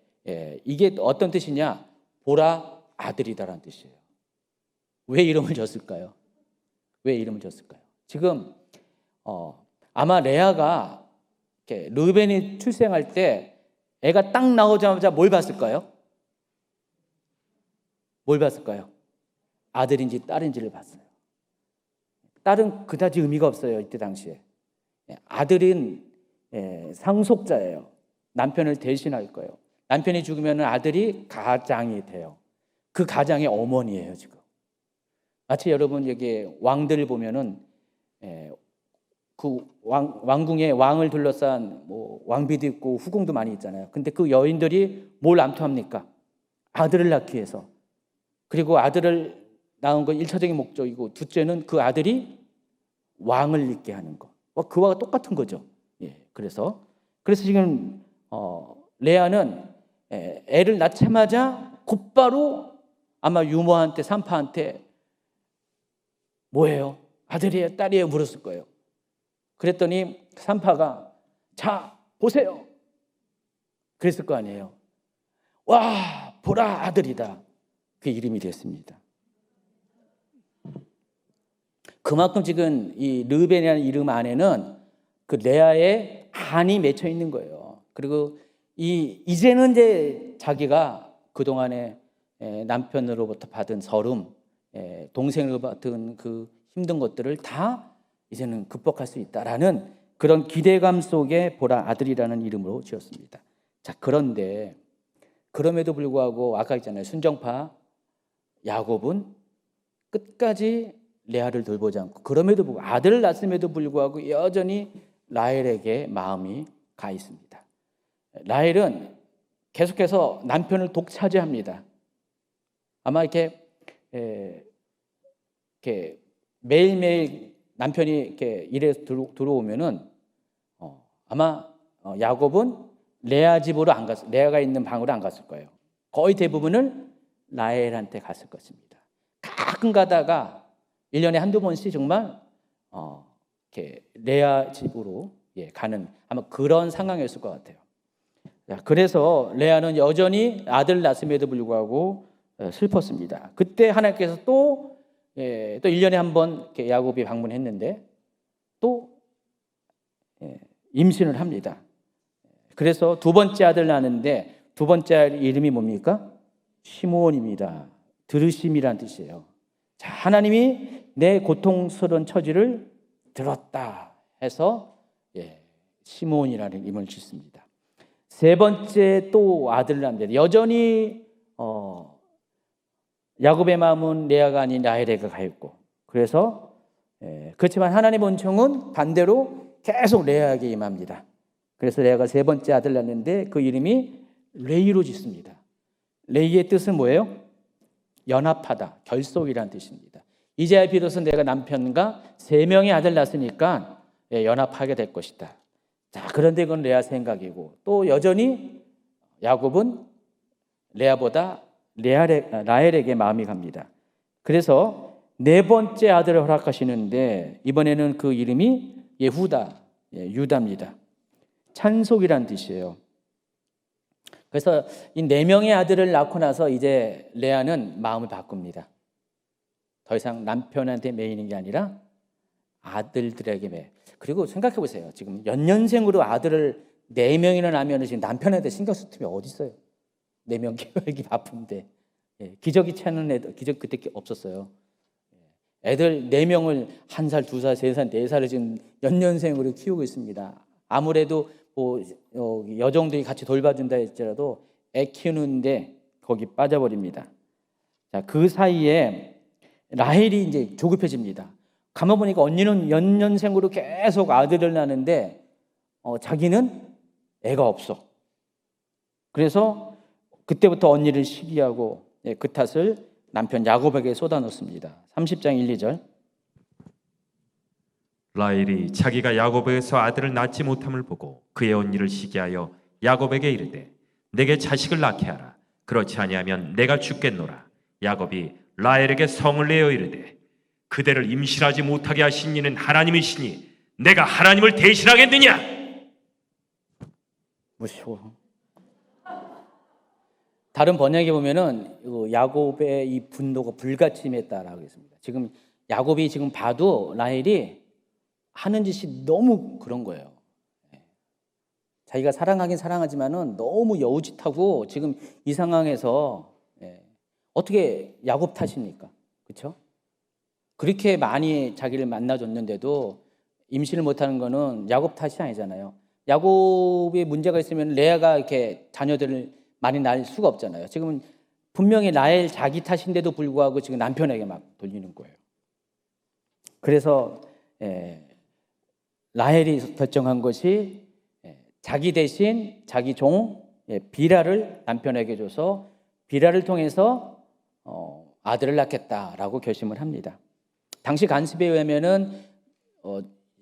이게 어떤 뜻이냐? 보라 아들이다라는 뜻이에요. 왜 이름을 줬을까요? 왜 이름을 줬을까요? 지금 아마 레아가 르벤이 출생할 때 애가 딱 나오자마자 뭘 봤을까요? 뭘 봤을까요? 아들인지 딸인지를 봤어요. 딸은 그다지 의미가 없어요, 이때 당시에. 아들은 상속자예요. 남편을 대신할 거예요. 남편이 죽으면 아들이 가장이 돼요. 그 가장의 어머니예요, 지금. 마치 여러분 여기 왕들을 보면은 그 왕궁에 왕을 둘러싼 뭐 왕비도 있고 후궁도 많이 있잖아요. 근데 그 여인들이 뭘 암투합니까? 아들을 낳기 위해서. 그리고 아들을 낳은 건 1차적인 목적이고, 둘째는 그 아들이 왕을 있게 하는 거. 그와 똑같은 거죠. 그래서 지금 레아는 애를 낳자마자 곧바로 아마 유모한테, 산파한테 뭐예요? 아들이에요, 딸이에요? 물었을 거예요. 그랬더니 산파가 자 보세요. 그랬을 거 아니에요. 와 보라 아들이다. 그 이름이 됐습니다. 그만큼 지금 이 르벤이라는 이름 안에는 그 레아의 한이 맺혀 있는 거예요. 그리고 이제는 이제 자기가 그동안에 남편으로부터 받은 서름, 동생으로부터 받은 그 힘든 것들을 다 이제는 극복할 수 있다라는 그런 기대감 속에 보라 아들이라는 이름으로 지었습니다. 자, 그런데 그럼에도 불구하고 아까 했잖아요. 순정파 야곱은 끝까지 레아를 돌보지 않고 그럼에도 불구하고 아들을 낳았음에도 불구하고 여전히 라헬에게 마음이 가 있습니다. 라헬은 계속해서 남편을 독차지합니다. 아마 이렇게 매일매일 남편이 이렇게 일해서 들어오면은 아마 야곱은 레아 집으로 안 갔어요. 레아가 있는 방으로 안 갔을 거예요. 거의 대부분을 라헬한테 갔을 것입니다. 가끔 가다가 1년에 한두 번씩 정말 이렇게 레아 집으로 가는 아마 그런 상황이었을 것 같아요. 그래서 레아는 여전히 아들 낳았음에도 불구하고 슬펐습니다. 그때 하나님께서 또 1년에 한 번 야곱이 방문했는데 또 임신을 합니다. 그래서 두 번째 아들 낳는데 두 번째 아들 이름이 뭡니까? 시므온입니다. 들으심이란 뜻이에요. 자, 하나님이 내 고통스러운 처지를 들었다 해서 시므온이라는 이름을 짓습니다. 세 번째 또 아들을 낳는데 여전히 야곱의 마음은 레아가 아닌 라헬에게 가 있고 그래서 그렇지만 하나님의 은총은 반대로 계속 레아에게 임합니다. 그래서 레아가 세 번째 아들 낳는데 그 이름이 레이로 짓습니다. 레이의 뜻은 뭐예요? 연합하다, 결속이라는 뜻입니다. 이제야 비로소 내가 남편과 세 명의 아들 낳았으니까 연합하게 될 것이다. 자, 그런데 그건 레아 생각이고 또 여전히 야곱은 레아보다 라헬에게 마음이 갑니다. 그래서 네 번째 아들을 허락하시는데 이번에는 그 이름이 예후다, 유다입니다. 찬송이라는 뜻이에요. 그래서 이 네 명의 아들을 낳고 나서 이제 레아는 마음을 바꿉니다. 더 이상 남편한테 매이는 게 아니라 아들들에게 매. 그리고 생각해 보세요. 지금 연년생으로 아들을 4명이나 낳으면 지금 남편한테 신경 쓸 틈이 어디 있어요? 4명 키우기 바쁜데. 기저귀 차는 애들, 기저귀 그때 없었어요. 애들 4명을 1살, 2살, 3살, 4살을 지금 연년생으로 키우고 있습니다. 아무래도 뭐 여종들이 같이 돌봐준다 할지라도 애 키우는데 거기 빠져버립니다. 자, 그 사이에 라헬이 이제 조급해집니다. 가만 보니까 언니는 연년생으로 계속 아들을 낳는데 자기는 애가 없어. 그래서 그때부터 언니를 시기하고 그 탓을 남편 야곱에게 쏟아놓습니다. 30장 1, 2절. 라헬이 자기가 야곱에게서 아들을 낳지 못함을 보고 그의 언니를 시기하여 야곱에게 이르되 내게 자식을 낳게 하라. 그렇지 아니하면 내가 죽겠노라. 야곱이 라헬에게 성을 내어 이르되 그대를 임신하지 못하게 하신 이는 하나님이시니 내가 하나님을 대신하겠느냐? 무시워. 다른 번역에 보면은 야곱의 이 분노가 불같이 임했다라고 했습니다. 지금 야곱이 지금 봐도 라헬이 하는 짓이 너무 그런 거예요. 자기가 사랑하긴 사랑하지만은 너무 여우짓하고 지금 이 상황에서 어떻게 야곱 탓입니까? 그렇죠? 그렇게 많이 자기를 만나줬는데도 임신을 못하는 거는 야곱 탓이 아니잖아요. 야곱이 문제가 있으면 레아가 이렇게 자녀들을 많이 낳을 수가 없잖아요. 지금은 분명히 라헬 자기 탓인데도 불구하고 지금 남편에게 막 돌리는 거예요. 그래서 라헬이 결정한 것이 자기 대신 자기 종 비라를 남편에게 줘서 비라를 통해서 아들을 낳겠다라고 결심을 합니다. 당시 관습에 의하면은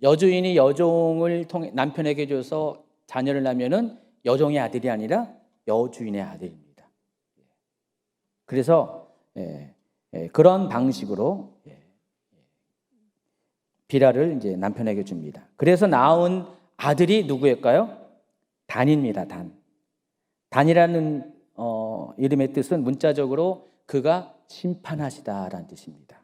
여주인이 여종을 통해 남편에게 줘서 자녀를 낳으면은 여종의 아들이 아니라 여주인의 아들입니다. 그래서 그런 방식으로 비라를 이제 남편에게 줍니다. 그래서 낳은 아들이 누구일까요? 단입니다. 단. 단이라는 이름의 뜻은 문자적으로 그가 심판하시다라는 뜻입니다.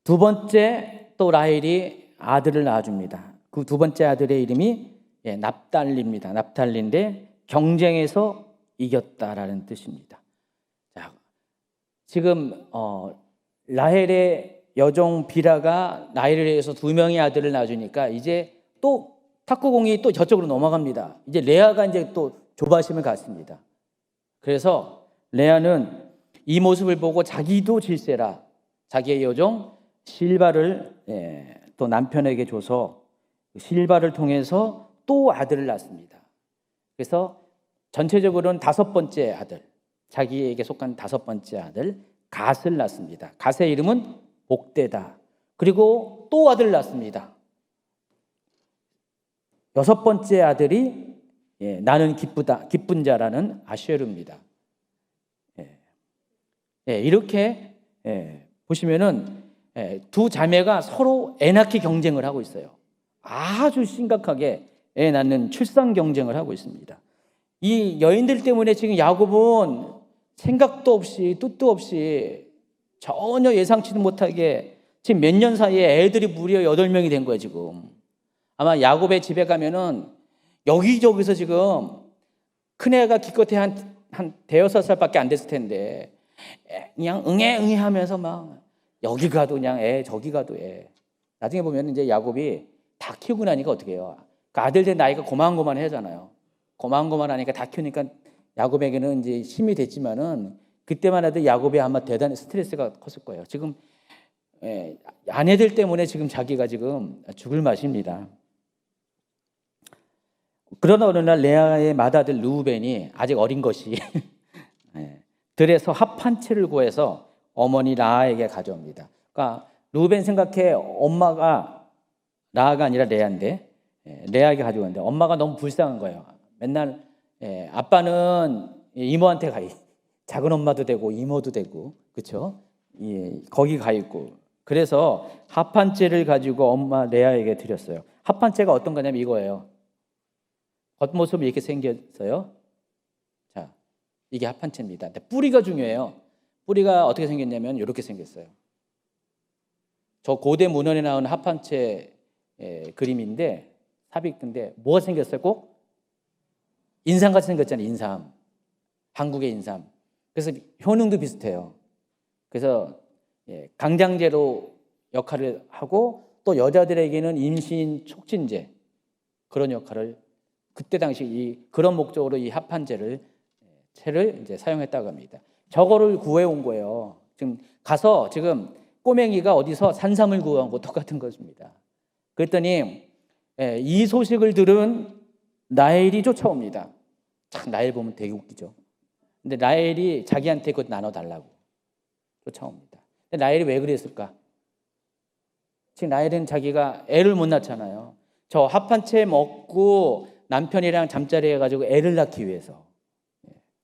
두 번째 또 라헬이 아들을 낳아줍니다. 그 두 번째 아들의 이름이 납달리입니다. 납달리인데 경쟁에서 이겼다라는 뜻입니다. 자, 지금 라헬의 여종 비라가 라헬에 의해서 두 명의 아들을 낳아주니까 이제 또 탁구공이 또 저쪽으로 넘어갑니다. 이제 레아가 이제 또 조바심을 갖습니다. 그래서 레아는 이 모습을 보고 자기도 질세라 자기의 여종 실바를 또 남편에게 줘서 실바를 통해서 또 아들을 낳습니다. 그래서 전체적으로는 다섯 번째 아들, 자기에게 속한 다섯 번째 아들 갓을 낳습니다. 갓의 이름은 복되다. 그리고 또 아들을 낳습니다. 여섯 번째 아들이 나는 기쁘다, 기쁜 자라는 아쉐르입니다. 이렇게 보시면은 두 자매가 서로 애 낳기 경쟁을 하고 있어요. 아주 심각하게 애 낳는 출산 경쟁을 하고 있습니다. 이 여인들 때문에 지금 야곱은 생각도 없이 뜻도 없이 전혀 예상치도 못하게 지금 몇 년 사이에 애들이 무려 8명이 된 거예요, 지금. 아마 야곱의 집에 가면은 여기저기서 지금 큰애가 기껏해 한 대여섯 살밖에 안 됐을 텐데 그냥 응애 하면서 막 여기 가도 그냥 애, 저기 가도 애. 나중에 보면 이제 야곱이 다 키우고 나니까 어떻게 해요? 그 아들들 나이가 고만고만하잖아요. 고만고만하니까 다 키우니까 야곱에게는 이제 힘이 됐지만은 그때만 해도 야곱이 아마 대단히 스트레스가 컸을 거예요. 지금 아내들 때문에 지금 자기가 지금 죽을 맛입니다. 그러나 어느 날 레아의 맏아들 르우벤이 아직 어린 것이 들에서 합 한 채를 구해서 어머니 라아에게 가져옵니다. 그러니까 르우벤 생각해 엄마가 라아가 아니라 레아인데 레아에게 가져오는데 엄마가 너무 불쌍한 거예요. 맨날 아빠는 이모한테 가 있고 작은 엄마도 되고 이모도 되고 그렇죠? 거기 가 있고 그래서 합 한 채를 가지고 엄마 레아에게 드렸어요. 합 한 채가 어떤 거냐면 이거예요. 겉모습이 이렇게 생겼어요. 자, 이게 합 한 채입니다. 근데 뿌리가 중요해요. 뿌리가 어떻게 생겼냐면 이렇게 생겼어요. 저 고대 문헌에 나오는 합 한 채 그림인데 삽입인데 뭐가 생겼어요? 꼭 인삼같이 생겼잖아요. 인삼. 한국의 인삼. 그래서 효능도 비슷해요. 그래서 강장제로 역할을 하고 또 여자들에게는 임신 촉진제 그런 역할을 그때 당시 그런 목적으로 이 합한제를 이제 사용했다고 합니다. 저거를 구해온 거예요. 지금 가서 지금 꼬맹이가 어디서 산삼을 구해온 거 똑같은 것입니다. 그랬더니 이 소식을 들은 라헬이 쫓아옵니다. 참 라헬 보면 되게 웃기죠. 근데 라헬이 자기한테 그것 나눠달라고 쫓아옵니다. 근데 라헬이 왜 그랬을까? 지금 라헬은 자기가 애를 못 낳잖아요. 저 합한 채 먹고 남편이랑 잠자리 해가지고 애를 낳기 위해서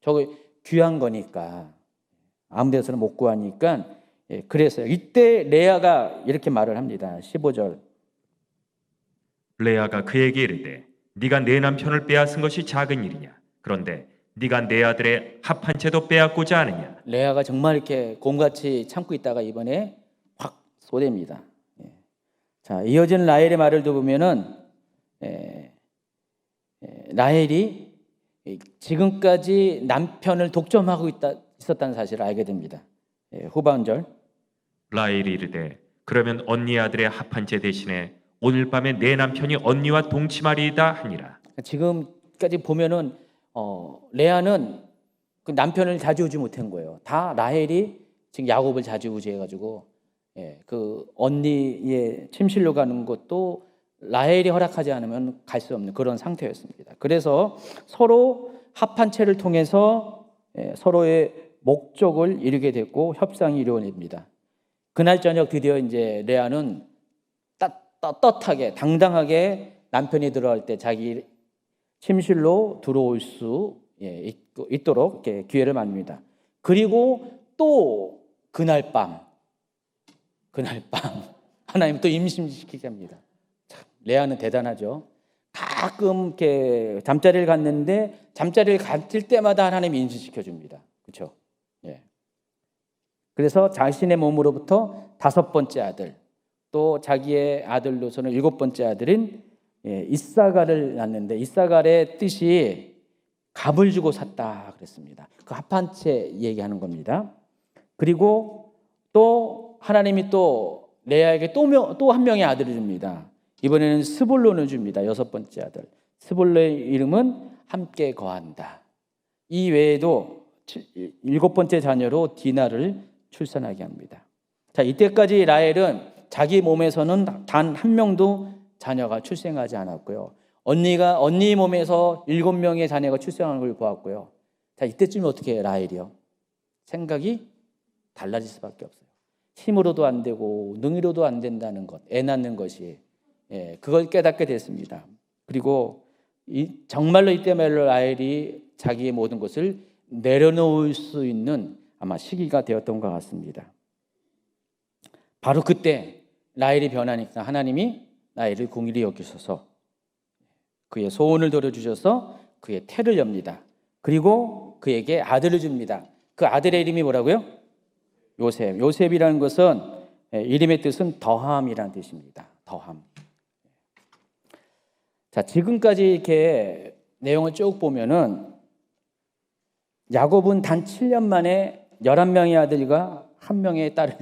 저거 귀한 거니까 아무 데서는 못 구하니까 그랬어요. 이때 레아가 이렇게 말을 합니다. 15절 레아가 그에게 이르되 네가 내 남편을 빼앗은 것이 작은 일이냐? 그런데 네가 내 아들의 합 한 채도 빼앗고자 하느냐? 레아가 정말 이렇게 곰같이 참고 있다가 이번에 확 쏘댑니다. 자, 이어진 라헬의 말을 들어보면은 라헬이 지금까지 남편을 독점하고 있었다는 사실을 알게 됩니다. 후반절 라헬이 이르되 그러면 언니 아들의 합 한 채 대신에 오늘 밤에 내 남편이 언니와 동침하리이다 하니라. 지금까지 보면은 레아는 그 남편을 좌지우지 못한 거예요. 다 라헬이 지금 야곱을 좌지우지해가지고 그 언니의 침실로 가는 것도 라헬이 허락하지 않으면 갈 수 없는 그런 상태였습니다. 그래서 서로 합한 채를 통해서 서로의 목적을 이루게 됐고 협상이 이루어집니다. 그날 저녁 드디어 이제 레아는 떳떳하게 당당하게 남편이 들어갈 때 자기 침실로 들어올 수 있도록 이렇게 기회를 만듭니다. 그리고 또 그날 밤 하나님 또 임신시키게 합니다. 참, 레아는 대단하죠. 가끔 이렇게 잠자리를 갔는데 잠자리를 갔을 때마다 하나님이 임신시켜 줍니다. 그렇죠? 예. 그래서 자신의 몸으로부터 5번째 아들, 또 자기의 아들로서는 7번째 아들인 이사갈을 낳는데, 이사갈의 뜻이 값을 주고 샀다 그랬습니다. 그 합한 채 얘기하는 겁니다. 그리고 또 하나님이 또 레아에게 또 한 명의 아들을 줍니다. 이번에는 스불론을 줍니다. 6번째 아들. 스불론의 이름은 함께 거한다. 이 외에도 7번째 자녀로 디나를 출산하게 합니다. 자, 이때까지 라헬은 자기 몸에서는 단 한 명도 자녀가 출생하지 않았고요. 언니 몸에서 7명의 자녀가 출생하는 걸 보았고요. 자, 이때쯤에 어떻게 해요, 라헬이요? 생각이 달라질 수밖에 없어요. 힘으로도 안 되고 능이로도 안 된다는 것, 애 낳는 것이, 그걸 깨닫게 됐습니다. 그리고 정말로 이때말로 라헬이 자기의 모든 것을 내려놓을 수 있는 아마 시기가 되었던 것 같습니다. 바로 그때 라헬이 변하니까 하나님이 라헬을 긍휼히 여기셔서 그의 소원을 들어주셔서 그의 태를 엽니다. 그리고 그에게 아들을 줍니다. 그 아들의 이름이 뭐라고요? 요셉. 요셉이라는 것은 이름의 뜻은 더함이라는 뜻입니다. 더함. 자, 지금까지 이렇게 내용을 쭉 보면은 야곱은 단 7년 만에 11명의 아들과 1명의 딸을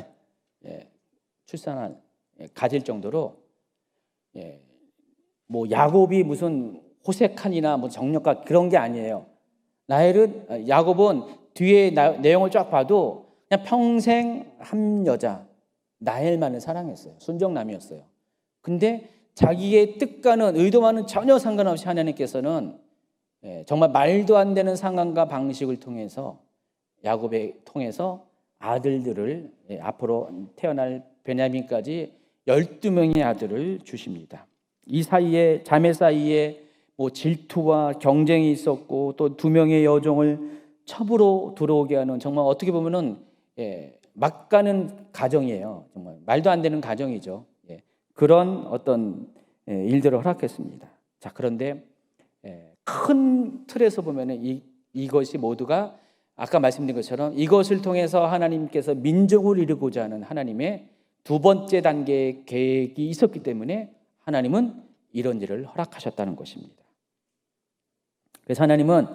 가질 정도로, 뭐 야곱이 무슨 호색한이나 뭐 정력가 그런 게 아니에요. 야곱은 뒤에 내용을 쫙 봐도 그냥 평생 한 여자 라헬만을 사랑했어요. 순정남이었어요. 근데 자기의 뜻과는 의도와는 전혀 상관없이 하나님께서는 정말 말도 안 되는 상황과 방식을 통해서 야곱에 통해서 아들들을, 앞으로 태어날 베냐민까지 12명의 아들을 주십니다. 이 사이에, 자매 사이에 뭐 질투와 경쟁이 있었고, 또 2명의 여종을 첩으로 들어오게 하는, 정말 어떻게 보면은 막 가는 가정이에요. 정말 말도 안 되는 가정이죠. 그런 어떤 일들을 허락했습니다. 자, 그런데 큰 틀에서 보면은 이것이 모두가 아까 말씀드린 것처럼 이것을 통해서 하나님께서 민족을 이루고자 하는 하나님의 2번째 단계의 계획이 있었기 때문에 하나님은 이런 일을 허락하셨다는 것입니다. 그래서 하나님은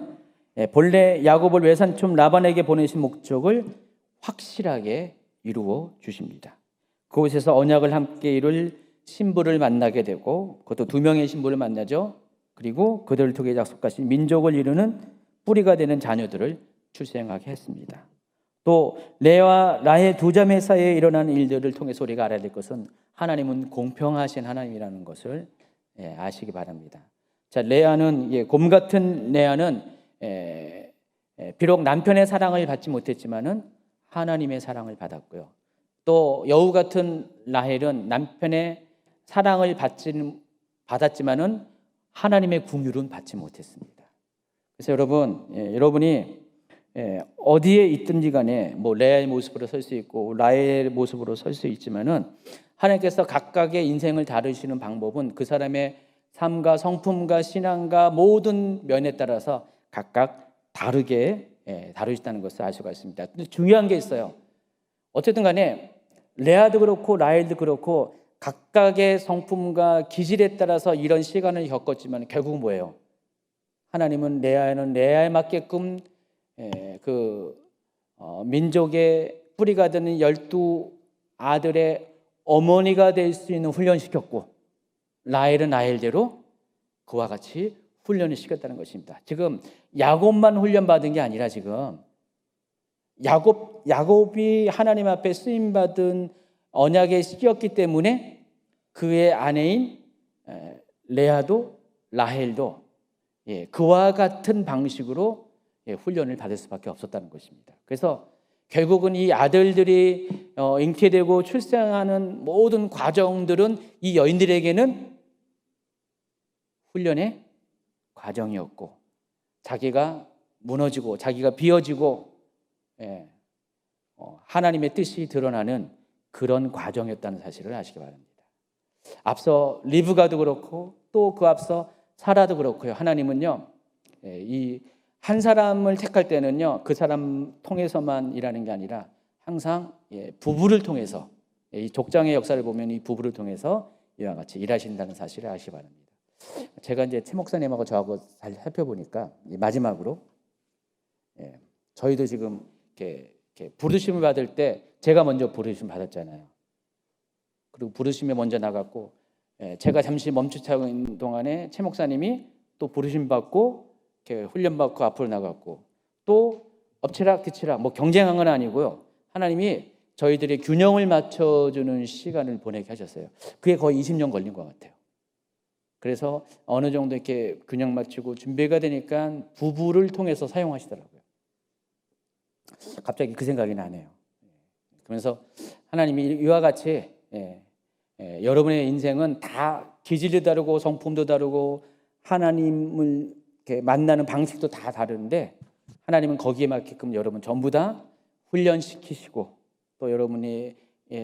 본래 야곱을 외삼촌 라반에게 보내신 목적을 확실하게 이루어 주십니다. 그곳에서 언약을 함께 이룰 신부를 만나게 되고, 그것도 2명의 신부를 만나죠. 그리고 그들을 통해 약속하신 민족을 이루는 뿌리가 되는 자녀들을 출생하게 했습니다. 또 레아와 라헬 2자매 사이에 일어난 일들을 통해서 우리가 알아야 될 것은 하나님은 공평하신 하나님이라는 것을 아시기 바랍니다. 자, 곰 같은 레아는 비록 남편의 사랑을 받지 못했지만은 하나님의 사랑을 받았고요. 또 여우 같은 라헬은 남편의 사랑을 받았지만은 하나님의 긍휼은 받지 못했습니다. 그래서 여러분이 어디에 있든지 간에 뭐 레아의 모습으로 설 수 있고 라헬의 모습으로 설 수 있지만은 하나님께서 각각의 인생을 다루시는 방법은 그 사람의 삶과 성품과 신앙과 모든 면에 따라서 각각 다르게 다루시다는 것을 알 수가 있습니다. 근데 중요한 게 있어요. 어쨌든 간에 레아도 그렇고 라헬도 그렇고 각각의 성품과 기질에 따라서 이런 시간을 겪었지만 결국 뭐예요? 하나님은 레아에는 레아에 맞게끔 민족의 뿌리가 되는 12아들의 어머니가 될 수 있는 훈련시켰고, 라헬은 라헬대로 그와 같이 훈련을 시켰다는 것입니다. 지금 야곱만 훈련받은 게 아니라 지금 야곱이 하나님 앞에 쓰임받은 언약의 씨였기 때문에 그의 아내인 레아도 라헬도 그와 같은 방식으로 훈련을 받을 수밖에 없었다는 것입니다. 그래서 결국은 이 아들들이 잉태되고 출생하는 모든 과정들은 이 여인들에게는 훈련의 과정이었고, 자기가 무너지고 자기가 비어지고 하나님의 뜻이 드러나는 그런 과정이었다는 사실을 아시기 바랍니다. 앞서 리브가도 그렇고 또 그 앞서 사라도 그렇고요. 하나님은요, 이 한 사람을 택할 때는요, 그 사람 통해서만 일하는 게 아니라 항상 부부를 통해서, 이 족장의 역사를 보면 이 부부를 통해서 이와 같이 일하신다는 사실을 아시기 바랍니다. 제가 이제 최 목사님하고 저하고 잘 살펴보니까 마지막으로 저희도 지금 이렇게 부르심을 받을 때 제가 먼저 부르심 받았잖아요. 그리고 부르심에 먼저 나갔고, 제가 잠시 멈추고 있는 동안에 최 목사님이 또 부르심 받고 이렇게 훈련 받고 앞으로 나갔고, 또 엎치락 뒤치락 뭐 경쟁한 건 아니고요. 하나님이 저희들의 균형을 맞춰주는 시간을 보내게 하셨어요. 그게 거의 20년 걸린 것 같아요. 그래서 어느 정도 이렇게 균형 맞추고 준비가 되니까 부부를 통해서 사용하시더라고요. 갑자기 그 생각이 나네요. 그러면서 하나님이 이와 같이 여러분의 인생은 다 기질도 다르고 성품도 다르고 하나님을 이렇게 만나는 방식도 다 다른데, 하나님은 거기에 맞게끔 여러분 전부 다 훈련시키시고, 또 여러분이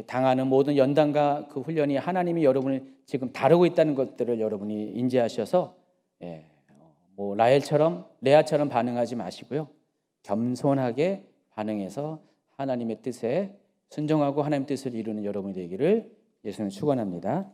당하는 모든 연단과 그 훈련이 하나님이 여러분을 지금 다루고 있다는 것들을 여러분이 인지하셔서 뭐 라헬처럼 레아처럼 반응하지 마시고요, 겸손하게 반응해서 하나님의 뜻에 순종하고 하나님의 뜻을 이루는 여러분이 되기를 예수님 축원합니다.